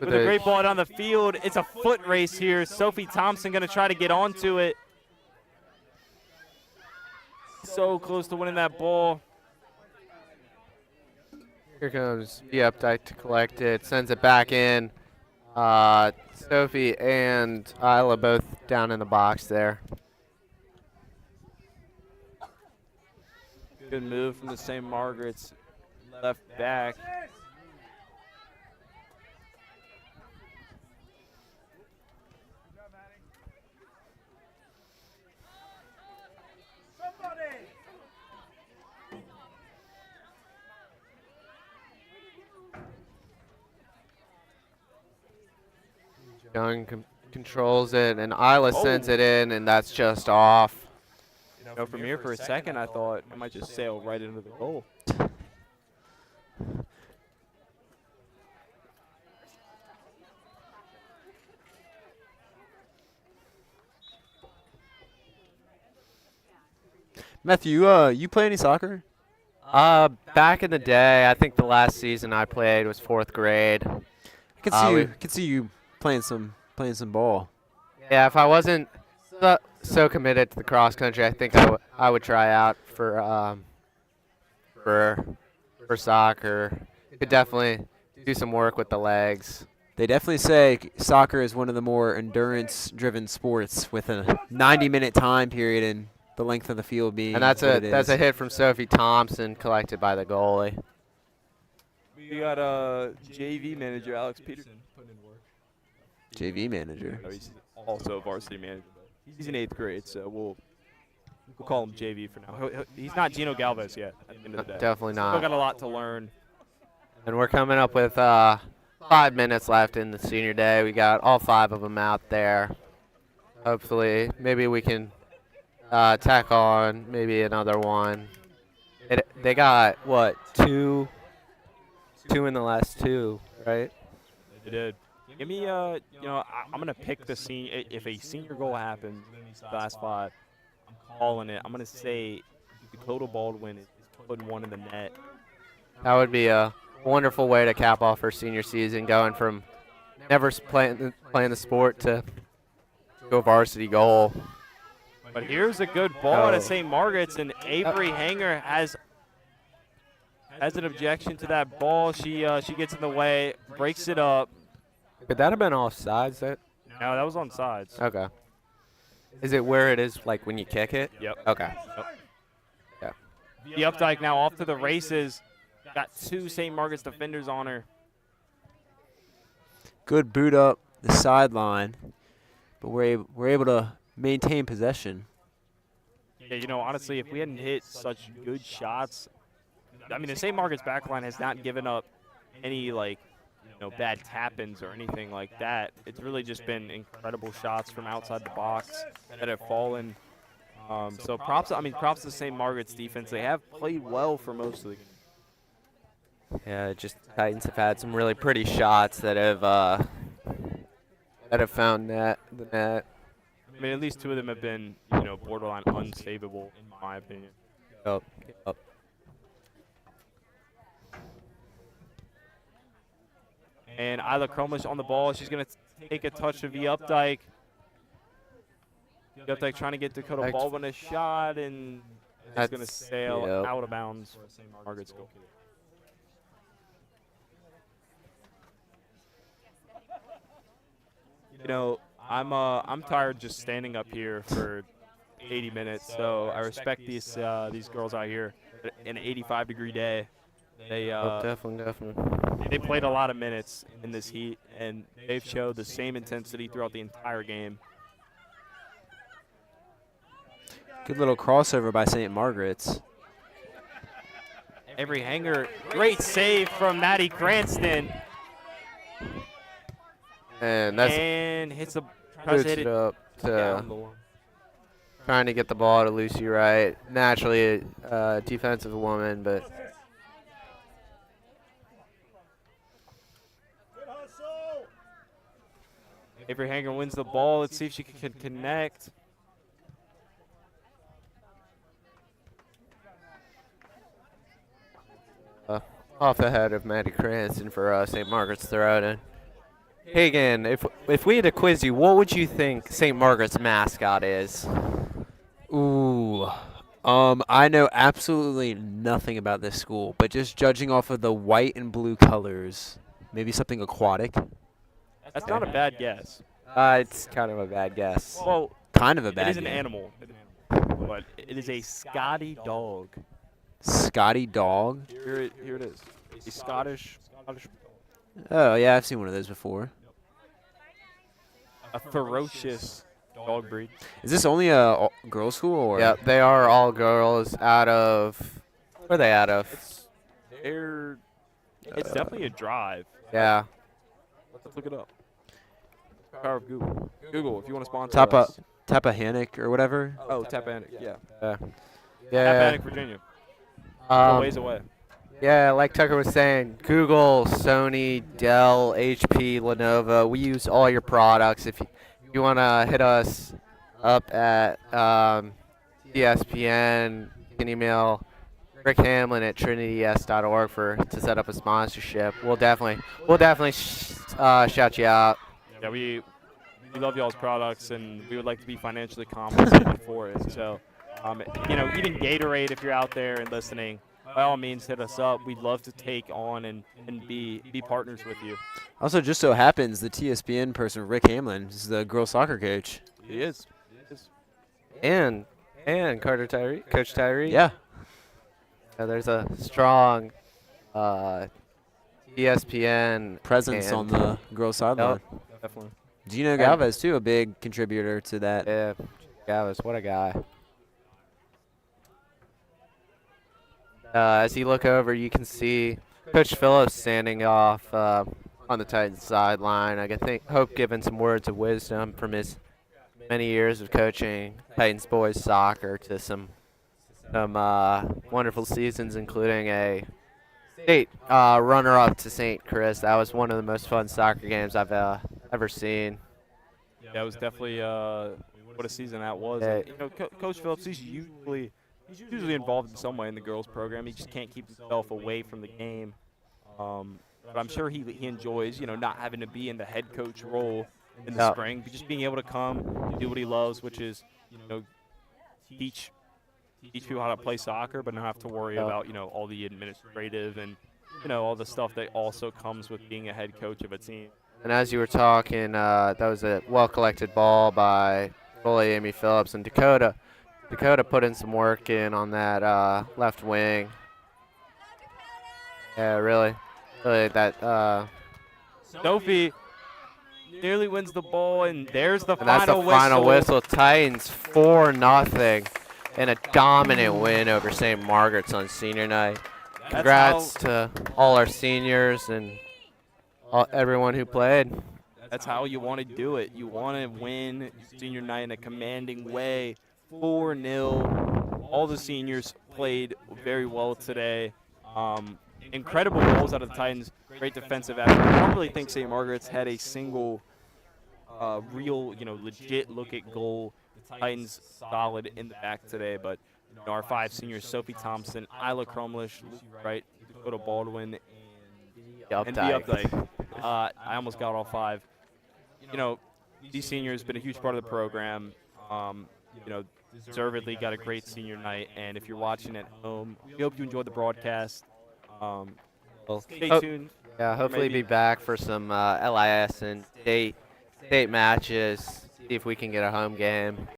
with a great ball down the field. It's a foot race here. Sophie Thompson going to try to get onto it. So close to winning that ball. Here comes the Updike to collect it, sends it back in. Sophie and Isla both down in the box there. Good move from the St. Margaret's left back. Young controls it, and Isla sends it in, and that's just off. From here for a second, I thought it might just sail right into the goal. Matthew, you play any soccer? Back in the day, I think the last season I played was 4th grade. Could see you playing some ball. Yeah, if I wasn't so committed to the cross country, I think I would try out for soccer. Could definitely do some work with the legs. They definitely say soccer is one of the more endurance-driven sports with a 90-minute time period and the length of the field being. And that's what a hit from Sophie Thompson collected by the goalie. We got JV manager Alex Peterson putting in work. JV manager. Oh, he's also a varsity manager. He's in 8th grade, so we'll call him JV for now. He's not Gino Galvez yet at the end of the day. Definitely Still not. got a lot to learn. And we're coming up with 5 minutes left in the senior day. We got all 5 of them out there. Hopefully, maybe we can tack on maybe another one. They got, what, 2 in the last 2, right? They did. Give me, I'm going to pick the senior. If a senior goal happens in these last 5, I'm calling it. I'm going to say Dakota Baldwin is putting one in the net. That would be a wonderful way to cap off her senior season, going from never playing the sport to go varsity goal. But here's a good ball Oh. to St. Margaret's, and Avery Hanger has an objection to that ball. She gets in the way, breaks it up. Could that have been offsides? No, that was on sides. Okay. Is it where it is, like when you kick it? Yep. Okay. The Updike now off to the races. Got 2 St. Margaret's defenders on her. Good boot up the sideline, but we're able to maintain possession. Yeah, honestly, if we hadn't hit such good shots, I mean, the St. Margaret's backline has not given up any, bad tap-ins or anything like that. It's really just been incredible shots from outside the box that have fallen. So props to St. Margaret's defense. They have played well for most of the game. Yeah, just Titans have had some really pretty shots that have found the net. I mean, at least 2 of them have been, borderline unsavable, in my opinion. Yep. And Isla Kromish on the ball. She's going to take a touch of the Updike. The Updike trying to get Dakota Baldwin a shot, and it's going to sail out of bounds for St. Margaret's goal. I'm tired just standing up here for 80 minutes, so I respect these girls out here. In an 85-degree day, they Definitely. they played a lot of minutes in this heat, and they've showed the same intensity throughout the entire game. Good little crossover by St. Margaret's. Avery Hanger, great save from Maddie Cranston, And hits a boots tries to hit it it up to down the line. trying to get the ball to Lucy Wright. Naturally a defensive woman, but Avery Hanger wins the ball. Let's see if she can connect. off the head of Maddie Cranston for St. Margaret's throw in. Hagan, if we had to quiz you, what would you think St. Margaret's mascot is? Ooh. I know absolutely nothing about this school, but just judging off of the white and blue colors, maybe something aquatic. That's not a bad guess. It's kind of a bad guess. Well, Kind of a it bad is an game. animal, but it is a Scotty dog. Scotty dog. Here it is. A Scottish. Oh, yeah, I've seen one of those before. A ferocious dog breed. Is this only a girls' school? Or? Yep, they are all girls out of. Where are they out of? It's definitely a drive. Yeah. Let's look it up. Power of Google. Google, if you want to sponsor Tapa us. Tappahannock or whatever. Oh, Tappahannock. Yeah. Yeah. Tappahannock, Virginia. A ways away. Yeah, like Tucker was saying, Google, Sony, Dell, HP, Lenovo. We use all your products. If you want to hit us up at ESPN, you can email Rick Hamlin at trinityes.org to set up a sponsorship. We'll definitely shout you out. Yeah, we love y'all's products, and we would like to be financially compensated for it. So, even Gatorade, if you're out there and listening, by all means, hit us up. We'd love to take on and be partners with you. Also, just so happens the TSPN person, Rick Hamlin, is the girls soccer coach. He is. And Coach Tyree. Yeah. There's a strong ESPN Presence on the girls sideline. Definitely. Gino Galvez, too, a big contributor to that. Yeah, Galvez, what a guy. As you look over, you can see Coach Phillips standing off on the Titans sideline. I hope giving some words of wisdom from his many years of coaching Titans boys soccer to some wonderful seasons, including a state runner-up to St. Chris. That was one of the most fun soccer games I've ever seen. Yeah, it was definitely what a season that was. Yeah. And, Coach Phillips, he's usually involved in some way in the girls program. He just can't keep himself away from the game. But I'm sure he enjoys, not having to be in the head coach role in the spring, but just being able to come do what he loves, which is, teach people how to play soccer, but not have to worry about, all the administrative and, all the stuff that also comes with being a head coach of a team. And as you were talking, that was a well-collected ball by goalie Amy Phillips, and Dakota put in some work in on that left wing. Yeah, really that. Sophie nearly wins the ball, and there's the And that's the final whistle. Titans 4-0 in a dominant win over St. Margaret's on senior night. Congrats to all our seniors and everyone who played. That's how you want to do it. You want to win senior night in a commanding way. 4-0. All the seniors played very well today. Incredible goals out of the Titans. Great defensive effort. I don't really think St. Margaret's had a single real, legit look at goal. The Titans solid in the back today, but our 5 seniors, Sophie Thompson, Isla Crumlish, Lucy Wright, Dakota Baldwin, and Dee Updike. I almost got all 5. These seniors have been a huge part of the program. Deservedly got a great senior night. And if you're watching at home, we hope you enjoyed the broadcast. Stay tuned. Yeah, hopefully be back for some LIS and state matches. See if we can get a home game.